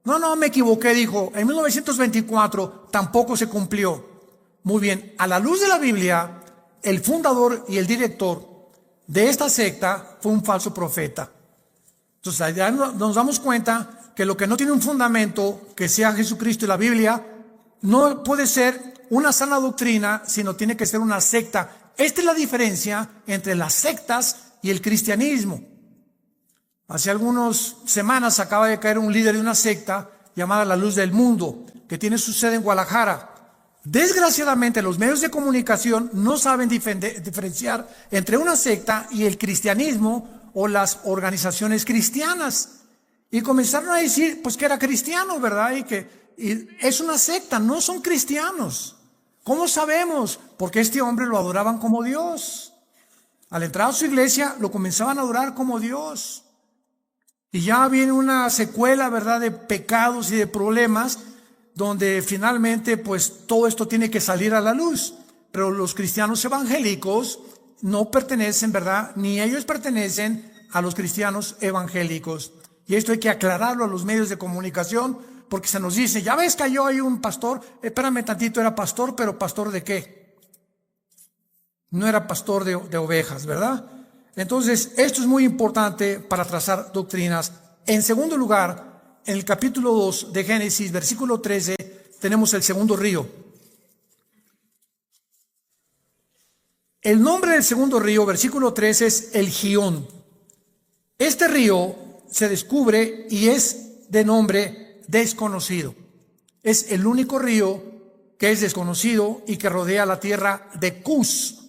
No, me equivoqué, dijo. En 1924 tampoco se cumplió. Muy bien, a la luz de la Biblia, el fundador y el director de esta secta fue un falso profeta. Entonces allá nos damos cuenta que lo que no tiene un fundamento, que sea Jesucristo y la Biblia, no puede ser una sana doctrina, sino tiene que ser una secta. Esta es la diferencia entre las sectas y el cristianismo. Hace algunas semanas acaba de caer un líder de una secta llamada La Luz del Mundo, que tiene su sede en Guadalajara. Desgraciadamente los medios de comunicación no saben diferenciar entre una secta y el cristianismo o las organizaciones cristianas. Y comenzaron a decir pues que era cristiano, ¿verdad? Y es una secta, no son cristianos. ¿Cómo sabemos? Porque este hombre lo adoraban como Dios. Al entrar a su iglesia lo comenzaban a adorar como Dios. Y ya viene una secuela, ¿verdad?, de pecados y de problemas, donde finalmente pues todo esto tiene que salir a la luz. Pero los cristianos evangélicos no pertenecen, ¿verdad?, ni ellos pertenecen a los cristianos evangélicos. Y esto hay que aclararlo a los medios de comunicación, porque se nos dice, ya ves, cayó ahí un pastor. Espérame tantito, era pastor, pero ¿pastor de qué? No era pastor de ovejas, ¿verdad? Entonces, esto es muy importante para trazar doctrinas. En segundo lugar, en el capítulo 2 de Génesis, versículo 13, tenemos el segundo río. El nombre del segundo río, versículo 13, es el Gihón. Este río se descubre y es de nombre desconocido. Es el único río que es desconocido y que rodea la tierra de Cus.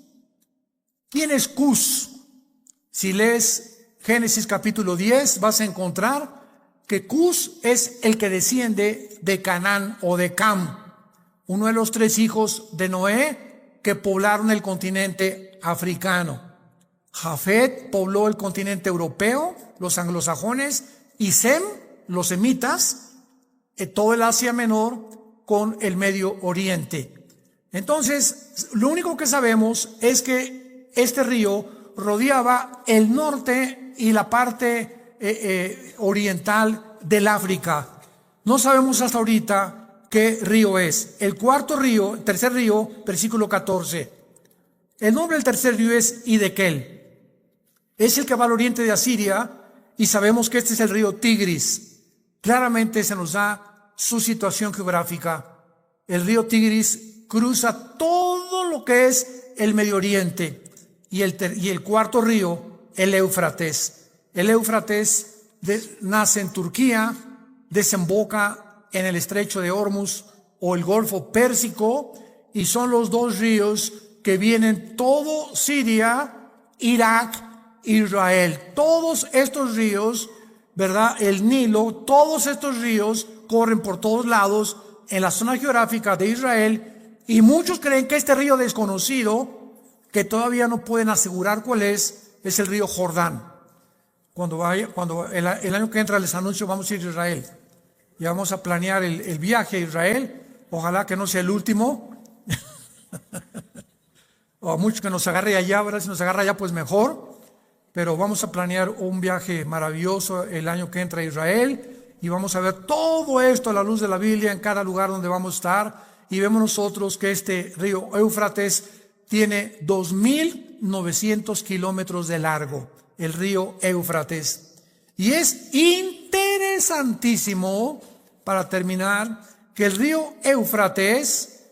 ¿Quién es Cus? Si lees Génesis capítulo 10, vas a encontrar que Cus es el que desciende de Canaán o de Cam, uno de los 3 hijos de Noé que poblaron el continente africano. Jafet pobló el continente europeo, los anglosajones, y Sem, los semitas, todo el Asia Menor con el Medio Oriente. Entonces, lo único que sabemos es que este río rodeaba el norte y la parte oriental del África. No sabemos hasta ahorita qué río es. El tercer río, versículo 14. El nombre del tercer río es Hidekel. Es el que va al oriente de Asiria y sabemos que este es el río Tigris. Claramente se nos da su situación geográfica. El río Tigris cruza todo lo que es el Medio Oriente. Y el cuarto río, el Éufrates. El Éufrates nace en Turquía, desemboca en el estrecho de Hormuz o el Golfo Pérsico, y son los 2 ríos que vienen todo Siria, Irak, Israel. Todos estos ríos, ¿verdad? El Nilo, todos estos ríos corren por todos lados en la zona geográfica de Israel, y muchos creen que este río desconocido, que todavía no pueden asegurar cuál es el río Jordán. Cuando el año que entra les anuncio, vamos a ir a Israel. Y vamos a planear el viaje a Israel. Ojalá que no sea el último. O a muchos que nos agarre allá, ¿verdad? Si nos agarra allá, pues mejor. Pero vamos a planear un viaje maravilloso el año que entra a Israel. Y vamos a ver todo esto a la luz de la Biblia en cada lugar donde vamos a estar. Y vemos nosotros que este río Éufrates tiene 2.900 kilómetros de largo, el río Éufrates. Y es interesantísimo, para terminar, que el río Éufrates,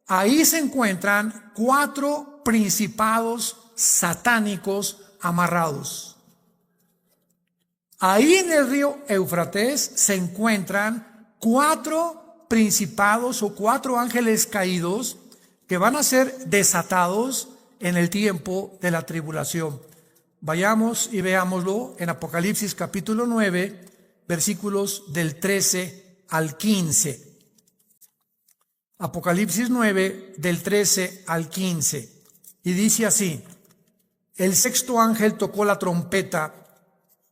ahí se encuentran 4 principados satánicos amarrados. Ahí en el río Éufrates se encuentran 4 principados o 4 ángeles caídos que van a ser desatados en el tiempo de la tribulación. Vayamos y veámoslo en Apocalipsis capítulo 9, versículos del 13 al 15. Apocalipsis 9, del 13 al 15. Y dice así: el sexto ángel tocó la trompeta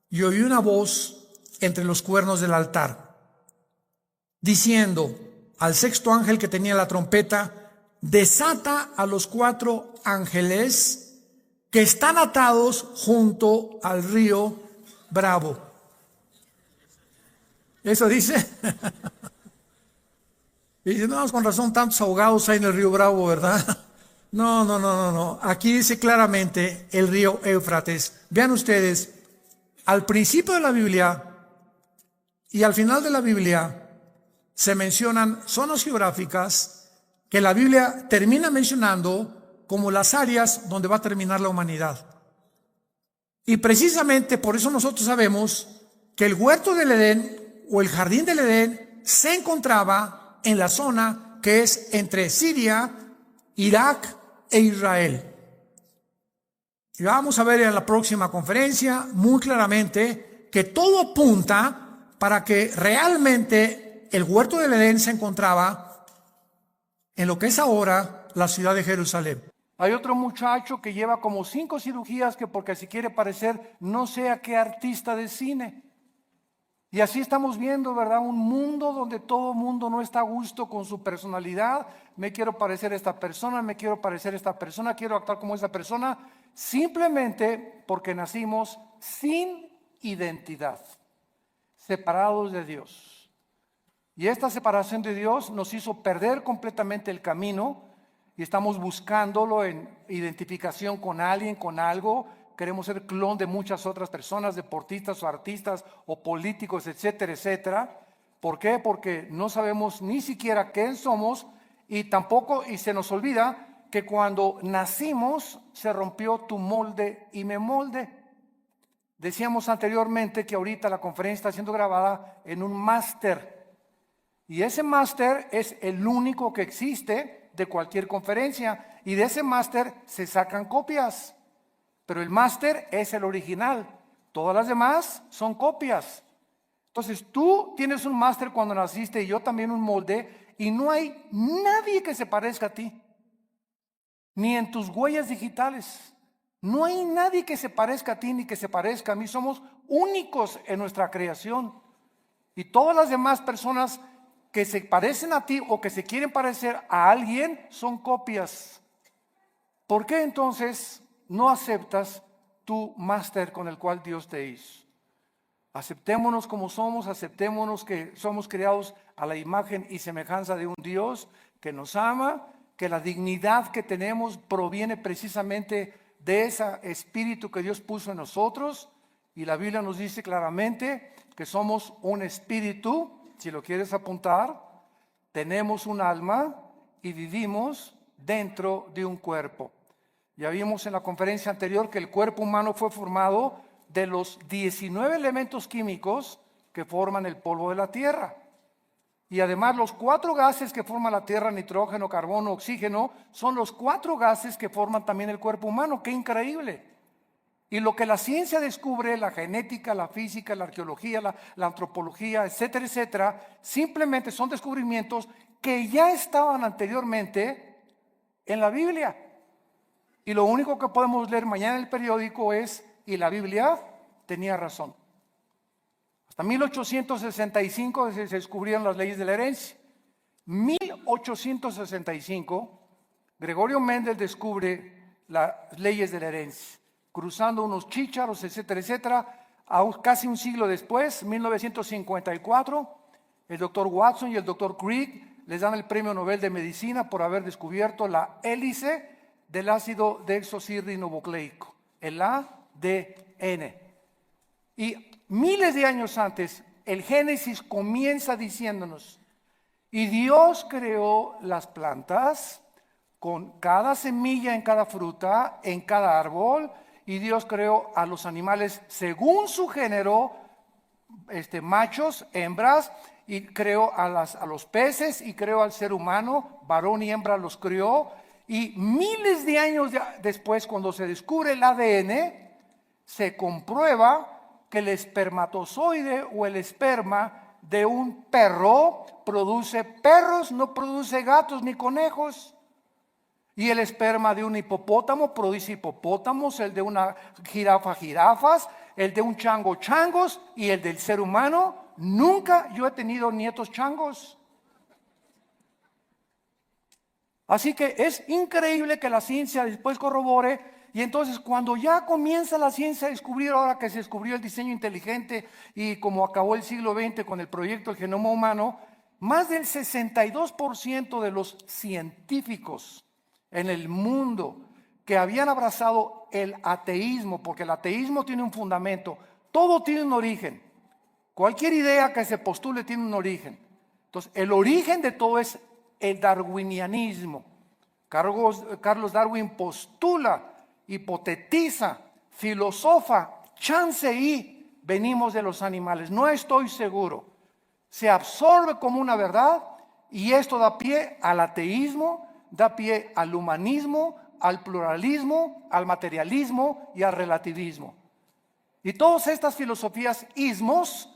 y oí una voz entre los cuernos del altar, diciendo al sexto ángel que tenía la trompeta: desata a los 4 ángeles que están atados junto al río Bravo. Eso dice. Y dice, no, con razón tantos ahogados hay en el río Bravo, ¿verdad? No. Aquí dice claramente el río Éufrates. Vean ustedes, al principio de la Biblia y al final de la Biblia se mencionan zonas geográficas que la Biblia termina mencionando como las áreas donde va a terminar la humanidad. Y precisamente por eso nosotros sabemos que el huerto del Edén o el jardín del Edén se encontraba en la zona que es entre Siria, Irak e Israel. Y vamos a ver en la próxima conferencia muy claramente que todo apunta para que realmente el huerto del Edén se encontraba en lo que es ahora la ciudad de Jerusalén. Hay otro muchacho que lleva como 5 cirugías que porque si quiere parecer no sé a qué artista de cine. Y así estamos viendo, ¿verdad? Un mundo donde todo mundo no está a gusto con su personalidad. Me quiero parecer a esta persona, me quiero parecer a esta persona, quiero actuar como esta persona, simplemente porque nacimos sin identidad, separados de Dios. Y esta separación de Dios nos hizo perder completamente el camino y estamos buscándolo en identificación con alguien, con algo. Queremos ser clon de muchas otras personas, deportistas o artistas o políticos, etcétera, etcétera. ¿Por qué? Porque no sabemos ni siquiera quién somos y se nos olvida que cuando nacimos se rompió tu molde y mi molde. Decíamos anteriormente que ahorita la conferencia está siendo grabada en un máster y ese máster es el único que existe de cualquier conferencia y de ese máster se sacan copias. Pero el máster es el original. Todas las demás son copias. Entonces tú tienes un máster cuando naciste y yo también un molde y no hay nadie que se parezca a ti. Ni en tus huellas digitales. No hay nadie que se parezca a ti ni que se parezca a mí. Somos únicos en nuestra creación. Y todas las demás personas que se parecen a ti o que se quieren parecer a alguien son copias. ¿Por qué entonces no aceptas tu máster con el cual Dios te hizo? Aceptémonos como somos, aceptémonos que somos creados a la imagen y semejanza de un Dios que nos ama, que la dignidad que tenemos proviene precisamente de ese espíritu que Dios puso en nosotros. Y la Biblia nos dice claramente que somos un espíritu, si lo quieres apuntar, tenemos un alma y vivimos dentro de un cuerpo. Ya vimos en la conferencia anterior que el cuerpo humano fue formado de los 19 elementos químicos que forman el polvo de la tierra. Y además los 4 gases que forman la tierra, nitrógeno, carbono, oxígeno, son los 4 gases que forman también el cuerpo humano. ¡Qué increíble! Y lo que la ciencia descubre, la genética, la física, la arqueología, la antropología, etcétera, etcétera, simplemente son descubrimientos que ya estaban anteriormente en la Biblia. Y lo único que podemos leer mañana en el periódico es, y la Biblia tenía razón. Hasta 1865 se descubrieron las leyes de la herencia. 1865, Gregorio Mendel descubre las leyes de la herencia, cruzando unos chícharos, etcétera, etcétera. Casi un siglo después, 1954, el doctor Watson y el doctor Crick les dan el premio Nobel de Medicina por haber descubierto la hélice del ácido desoxirribonucleico, el ADN. Y miles de años antes, el Génesis comienza diciéndonos, y Dios creó las plantas con cada semilla en cada fruta, en cada árbol, y Dios creó a los animales según su género, machos, hembras, y creó a los peces y creó al ser humano, varón y hembra los creó. Y miles de años después, cuando se descubre el ADN, se comprueba que el espermatozoide o el esperma de un perro produce perros, no produce gatos ni conejos. Y el esperma de un hipopótamo produce hipopótamos, el de una jirafa, jirafas, el de un chango, changos, y el del ser humano, nunca yo he tenido nietos changos. Así que es increíble que la ciencia después corrobore. Y entonces cuando ya comienza la ciencia a descubrir, ahora que se descubrió el diseño inteligente y como acabó el siglo XX con el proyecto del genoma humano, más del 62% de los científicos en el mundo que habían abrazado el ateísmo, porque el ateísmo tiene un fundamento, todo tiene un origen. Cualquier idea que se postule tiene un origen. Entonces, el origen de todo es el darwinianismo. Carlos Darwin postula, hipotetiza, filosofa, chance y venimos de los animales. No estoy seguro. Se absorbe como una verdad y esto da pie al ateísmo, da pie al humanismo, al pluralismo, al materialismo y al relativismo. Y todas estas filosofías ismos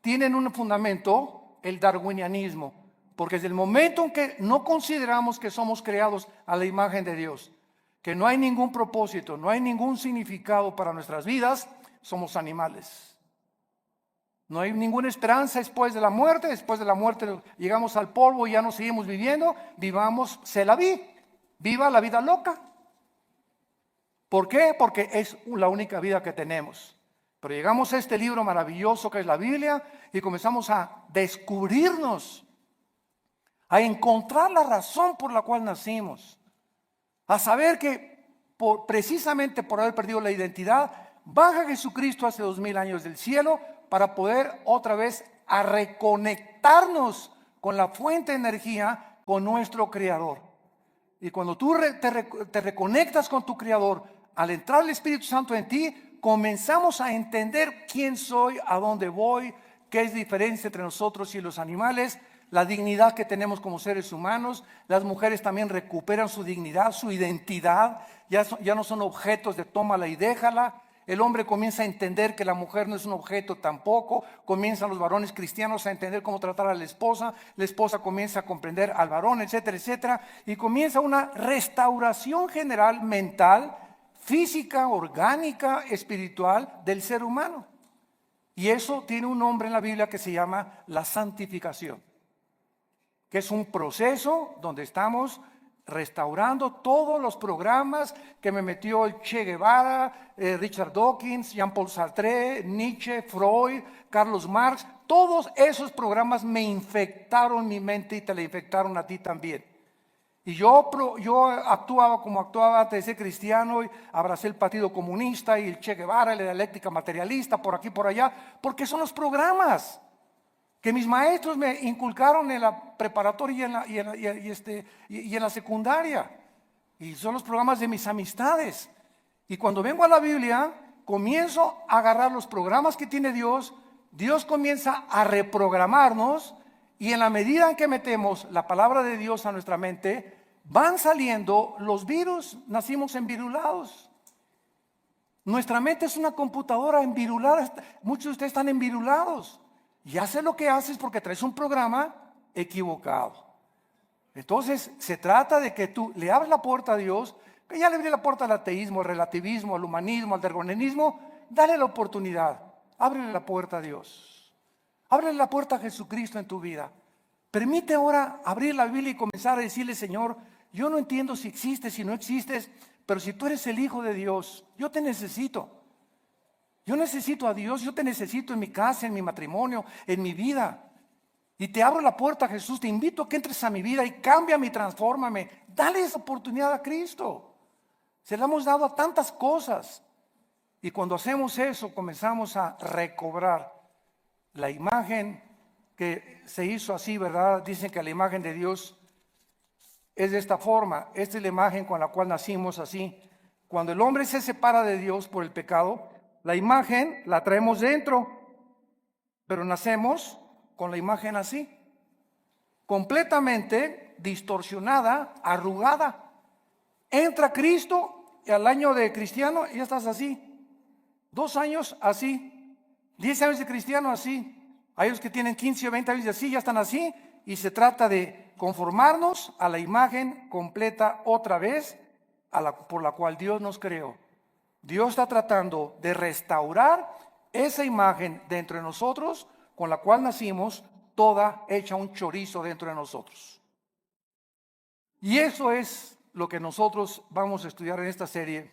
tienen un fundamento, el darwinianismo, porque desde el momento en que no consideramos que somos creados a la imagen de Dios, que no hay ningún propósito, no hay ningún significado para nuestras vidas, somos animales. No hay ninguna esperanza después de la muerte llegamos al polvo y ya no seguimos viviendo, vivamos, viva la vida loca. ¿Por qué? Porque es la única vida que tenemos. Pero llegamos a este libro maravilloso que es la Biblia y comenzamos a descubrirnos, a encontrar la razón por la cual nacimos, a saber que precisamente por haber perdido la identidad, baja Jesucristo hace 2000 años del cielo para poder otra vez a reconectarnos con la fuente de energía, con nuestro Creador. Y cuando tú te reconectas con tu Creador, al entrar el Espíritu Santo en ti, comenzamos a entender quién soy, a dónde voy, qué es diferencia entre nosotros y los animales, la dignidad que tenemos como seres humanos. Las mujeres también recuperan su dignidad, su identidad, ya no son objetos de tómala y déjala. El hombre comienza a entender que la mujer no es un objeto tampoco. Comienzan los varones cristianos a entender cómo tratar a la esposa comienza a comprender al varón, etcétera, etcétera. Y comienza una restauración general mental, física, orgánica, espiritual del ser humano. Y eso tiene un nombre en la Biblia que se llama la santificación, que es un proceso donde estamos restaurando todos los programas que me metió el Che Guevara, Richard Dawkins, Jean-Paul Sartre, Nietzsche, Freud, Carlos Marx. Todos esos programas me infectaron mi mente y te la infectaron a ti también. Y yo actuaba como actuaba antes de ser cristiano, y abracé el Partido Comunista y el Che Guevara, la dialéctica materialista, por aquí por allá, porque son los programas que mis maestros me inculcaron en la preparatoria y en la secundaria. Y son los programas de mis amistades. Y cuando vengo a la Biblia, comienzo a agarrar los programas que tiene Dios. Dios comienza a reprogramarnos. Y en la medida en que metemos la palabra de Dios a nuestra mente, van saliendo los virus. Nacimos envirulados. Nuestra mente es una computadora envirulada. Muchos de ustedes están envirulados. Y haces lo que haces porque traes un programa equivocado. Entonces se trata de que tú le abres la puerta a Dios, que ya le abrí la puerta al ateísmo, al relativismo, al humanismo, al darwinismo. Dale la oportunidad, ábrele la puerta a Dios, ábrele la puerta a Jesucristo en tu vida. Permite ahora abrir la Biblia y comenzar a decirle: Señor, yo no entiendo si existes, si no existes, pero si tú eres el Hijo de Dios, yo te necesito. Yo necesito a Dios, yo te necesito en mi casa, en mi matrimonio, en mi vida. Y te abro la puerta, Jesús, te invito a que entres a mi vida y cámbiame y transfórmame. Dale esa oportunidad a Cristo. Se la hemos dado a tantas cosas. Y cuando hacemos eso, comenzamos a recobrar la imagen que se hizo así, ¿verdad? Dicen que la imagen de Dios es de esta forma. Esta es la imagen con la cual nacimos así. Cuando el hombre se separa de Dios por el pecado, la imagen la traemos dentro, pero nacemos con la imagen así, completamente distorsionada, arrugada. Entra Cristo y al año de cristiano ya estás así. 2 años así, 10 años de cristiano así. Hay los que tienen 15 o 20 años de así, ya están así. Y se trata de conformarnos a la imagen completa otra vez por la cual Dios nos creó. Dios está tratando de restaurar esa imagen dentro de nosotros con la cual nacimos, toda hecha un chorizo dentro de nosotros. Y eso es lo que nosotros vamos a estudiar en esta serie.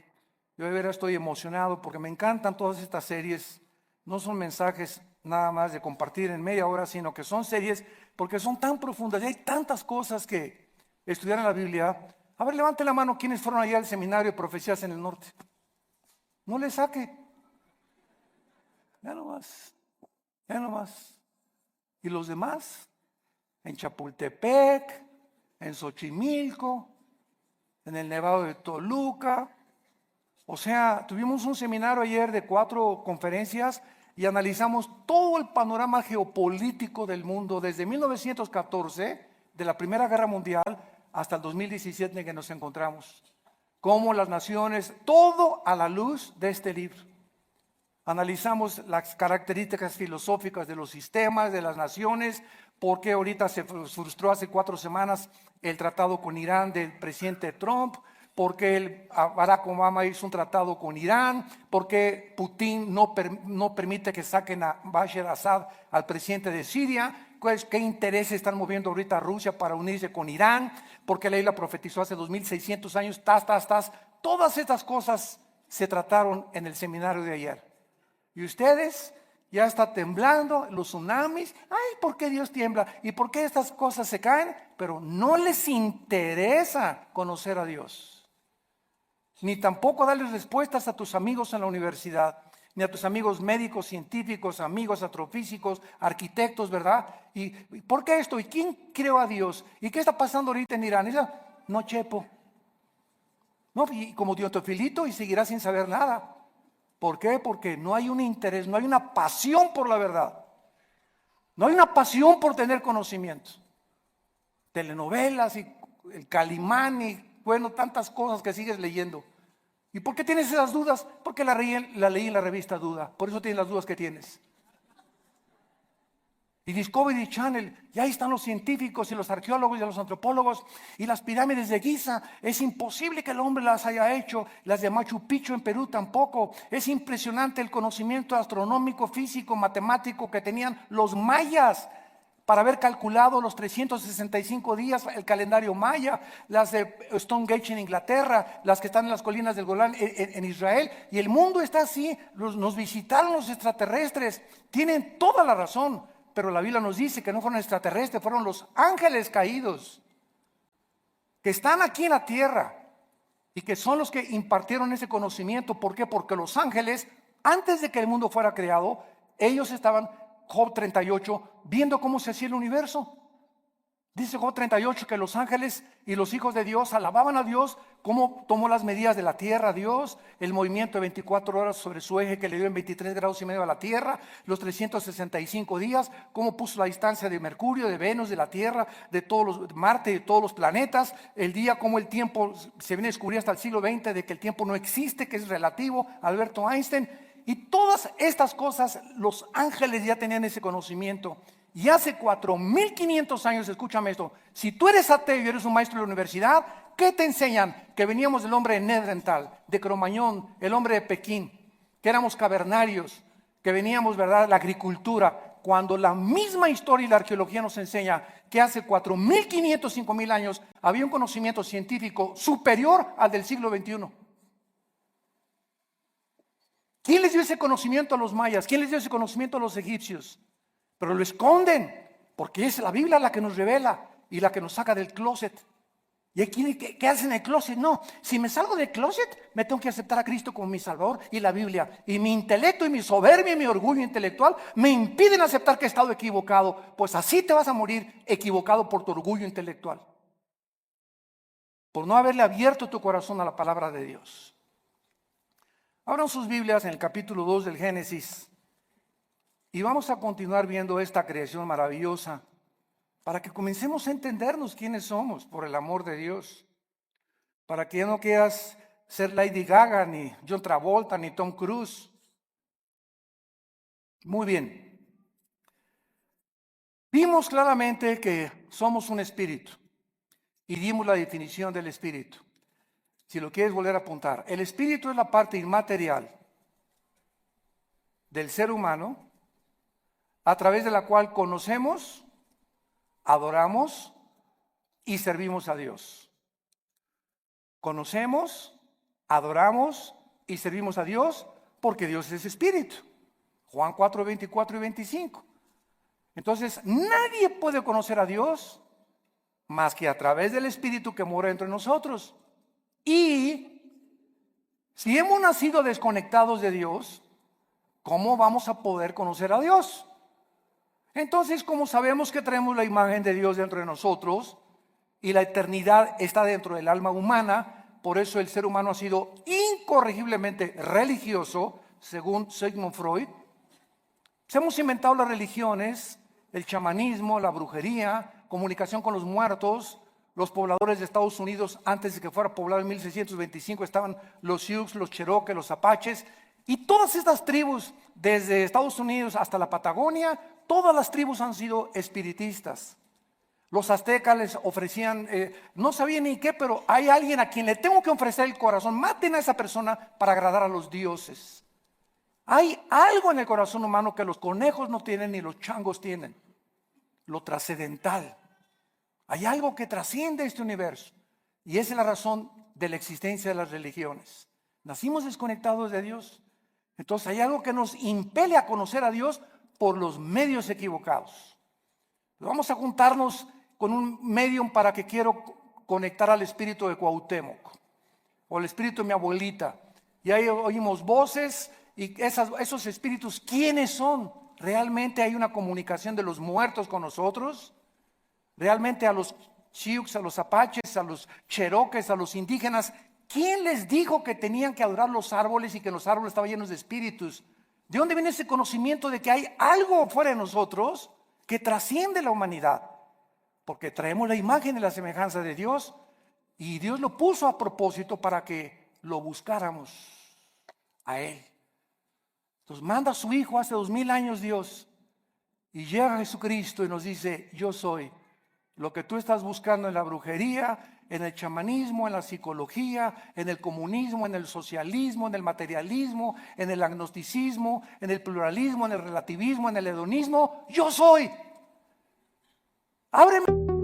Yo de veras estoy emocionado porque me encantan todas estas series. No son mensajes nada más de compartir en media hora, sino que son series porque son tan profundas y hay tantas cosas que estudiar en la Biblia. A ver, levante la mano quienes fueron allá al seminario de profecías en el norte. No le saque. Ya nomás. Ya nomás. ¿Y los demás? En Chapultepec, en Xochimilco, en el Nevado de Toluca. O sea, tuvimos un seminario ayer de 4 conferencias y analizamos todo el panorama geopolítico del mundo desde 1914, de la Primera Guerra Mundial, hasta el 2017 en que nos encontramos. Cómo las naciones, todo a la luz de este libro. Analizamos las características filosóficas de los sistemas, de las naciones, por qué ahorita se frustró hace 4 semanas el tratado con Irán del presidente Trump, por qué Barack Obama hizo un tratado con Irán, por qué Putin no permite que saquen a Bashar al-Assad, al presidente de Siria, qué intereses están moviendo ahorita a Rusia para unirse con Irán, por qué la isla profetizó hace 2600 años, todas estas cosas se trataron en el seminario de ayer. Y ustedes ya están temblando, los tsunamis, ay, ¿por qué Dios tiembla? ¿Y por qué estas cosas se caen? Pero no les interesa conocer a Dios. Ni tampoco darles respuestas a tus amigos en la universidad, ni a tus amigos médicos, científicos, amigos astrofísicos, arquitectos, ¿verdad? ¿Y por qué esto? ¿Y quién creó a Dios? ¿Y qué está pasando ahorita en Irán? No, chepo. No, y como Diotofilito y seguirá sin saber nada. ¿Por qué? Porque no hay un interés, no hay una pasión por la verdad. No hay una pasión por tener conocimiento. Telenovelas y el Calimán y bueno, tantas cosas que sigues leyendo. ¿Y por qué tienes esas dudas? Porque la leí en la revista Duda. Por eso tienes las dudas que tienes. Y Discovery Channel, y ahí están los científicos y los arqueólogos y los antropólogos y las pirámides de Giza. Es imposible que el hombre las haya hecho, las de Machu Picchu en Perú tampoco. Es impresionante el conocimiento astronómico, físico, matemático que tenían los mayas para haber calculado los 365 días, el calendario maya, las de Stonehenge en Inglaterra, las que están en las colinas del Golán en Israel. Y el mundo está así, nos visitaron los extraterrestres, tienen toda la razón. Pero la Biblia nos dice que no fueron extraterrestres, fueron los ángeles caídos, que están aquí en la tierra y que son los que impartieron ese conocimiento. ¿Por qué? Porque los ángeles, antes de que el mundo fuera creado, ellos estaban, Job 38, viendo cómo se hacía el universo. Dice Job 38 que los ángeles y los hijos de Dios alababan a Dios, cómo tomó las medidas de la tierra Dios, el movimiento de 24 horas sobre su eje que le dio en 23 grados y medio a la tierra, los 365 días, cómo puso la distancia de Mercurio, de Venus, de la Tierra, de Marte, de todos los planetas, el día, cómo el tiempo se viene a descubrir hasta el siglo XX de que el tiempo no existe, que es relativo, Alberto Einstein, y todas estas cosas los ángeles ya tenían ese conocimiento. Y hace 4500 años, escúchame esto, si tú eres ateo y eres un maestro de la universidad, ¿qué te enseñan? Que veníamos del hombre de Neandertal, de Cromañón, el hombre de Pekín, que éramos cavernarios, que veníamos, ¿verdad?, la agricultura, cuando la misma historia y la arqueología nos enseña que hace 4500, 5000 años había un conocimiento científico superior al del siglo XXI. ¿Quién les dio ese conocimiento a los mayas? ¿Quién les dio ese conocimiento a los egipcios? Pero lo esconden, porque es la Biblia la que nos revela y la que nos saca del closet. ¿Y aquí qué hacen en el closet? No, si me salgo del closet, me tengo que aceptar a Cristo como mi Salvador y la Biblia. Y mi intelecto y mi soberbia y mi orgullo intelectual me impiden aceptar que he estado equivocado. Pues así te vas a morir equivocado por tu orgullo intelectual. Por no haberle abierto tu corazón a la palabra de Dios. Abran sus Biblias en el capítulo 2 del Génesis. Y vamos a continuar viendo esta creación maravillosa para que comencemos a entendernos quiénes somos por el amor de Dios. Para que ya no quieras ser Lady Gaga, ni John Travolta, ni Tom Cruise. Muy bien. Vimos claramente que somos un espíritu y dimos la definición del espíritu. Si lo quieres volver a apuntar, el espíritu es la parte inmaterial del ser humano a través de la cual conocemos, adoramos y servimos a Dios. Conocemos, adoramos y servimos a Dios porque Dios es espíritu. Juan 4, 24 y 25. Entonces, nadie puede conocer a Dios más que a través del Espíritu que mora entre nosotros. Y si hemos nacido desconectados de Dios, ¿cómo vamos a poder conocer a Dios? Entonces, como sabemos que traemos la imagen de Dios dentro de nosotros y la eternidad está dentro del alma humana, por eso el ser humano ha sido incorregiblemente religioso, según Sigmund Freud. Hemos inventado las religiones, el chamanismo, la brujería, comunicación con los muertos. Los pobladores de Estados Unidos, antes de que fuera poblado en 1625, estaban los Sioux, los Cherokee, los Apaches. Y todas estas tribus, desde Estados Unidos hasta la Patagonia, todas las tribus han sido espiritistas. Los aztecas les ofrecían, no sabían ni qué, pero hay alguien a quien le tengo que ofrecer el corazón. Maten a esa persona para agradar a los dioses. Hay algo en el corazón humano que los conejos no tienen ni los changos tienen. Lo trascendental. Hay algo que trasciende este universo. Y esa es la razón de la existencia de las religiones. Nacimos desconectados de Dios. Entonces hay algo que nos impele a conocer a Dios por los medios equivocados. Vamos a juntarnos con un medium para que quiero conectar al espíritu de Cuauhtémoc o el espíritu de mi abuelita. Y ahí oímos voces. Y esos espíritus, ¿quiénes son? ¿Realmente hay una comunicación de los muertos con nosotros? ¿Realmente a los Sioux, a los Apaches, a los Cherokees, a los indígenas, quién les dijo que tenían que adorar los árboles y que los árboles estaban llenos de espíritus? ¿De dónde viene ese conocimiento de que hay algo fuera de nosotros que trasciende la humanidad? Porque traemos la imagen y la semejanza de Dios y Dios lo puso a propósito para que lo buscáramos a Él. Entonces manda a su Hijo hace 2000 años Dios y llega Jesucristo y nos dice: yo soy lo que tú estás buscando en la brujería, en el chamanismo, en la psicología, en el comunismo, en el socialismo, en el materialismo, en el agnosticismo, en el pluralismo, en el relativismo, en el hedonismo. Yo soy. Ábreme.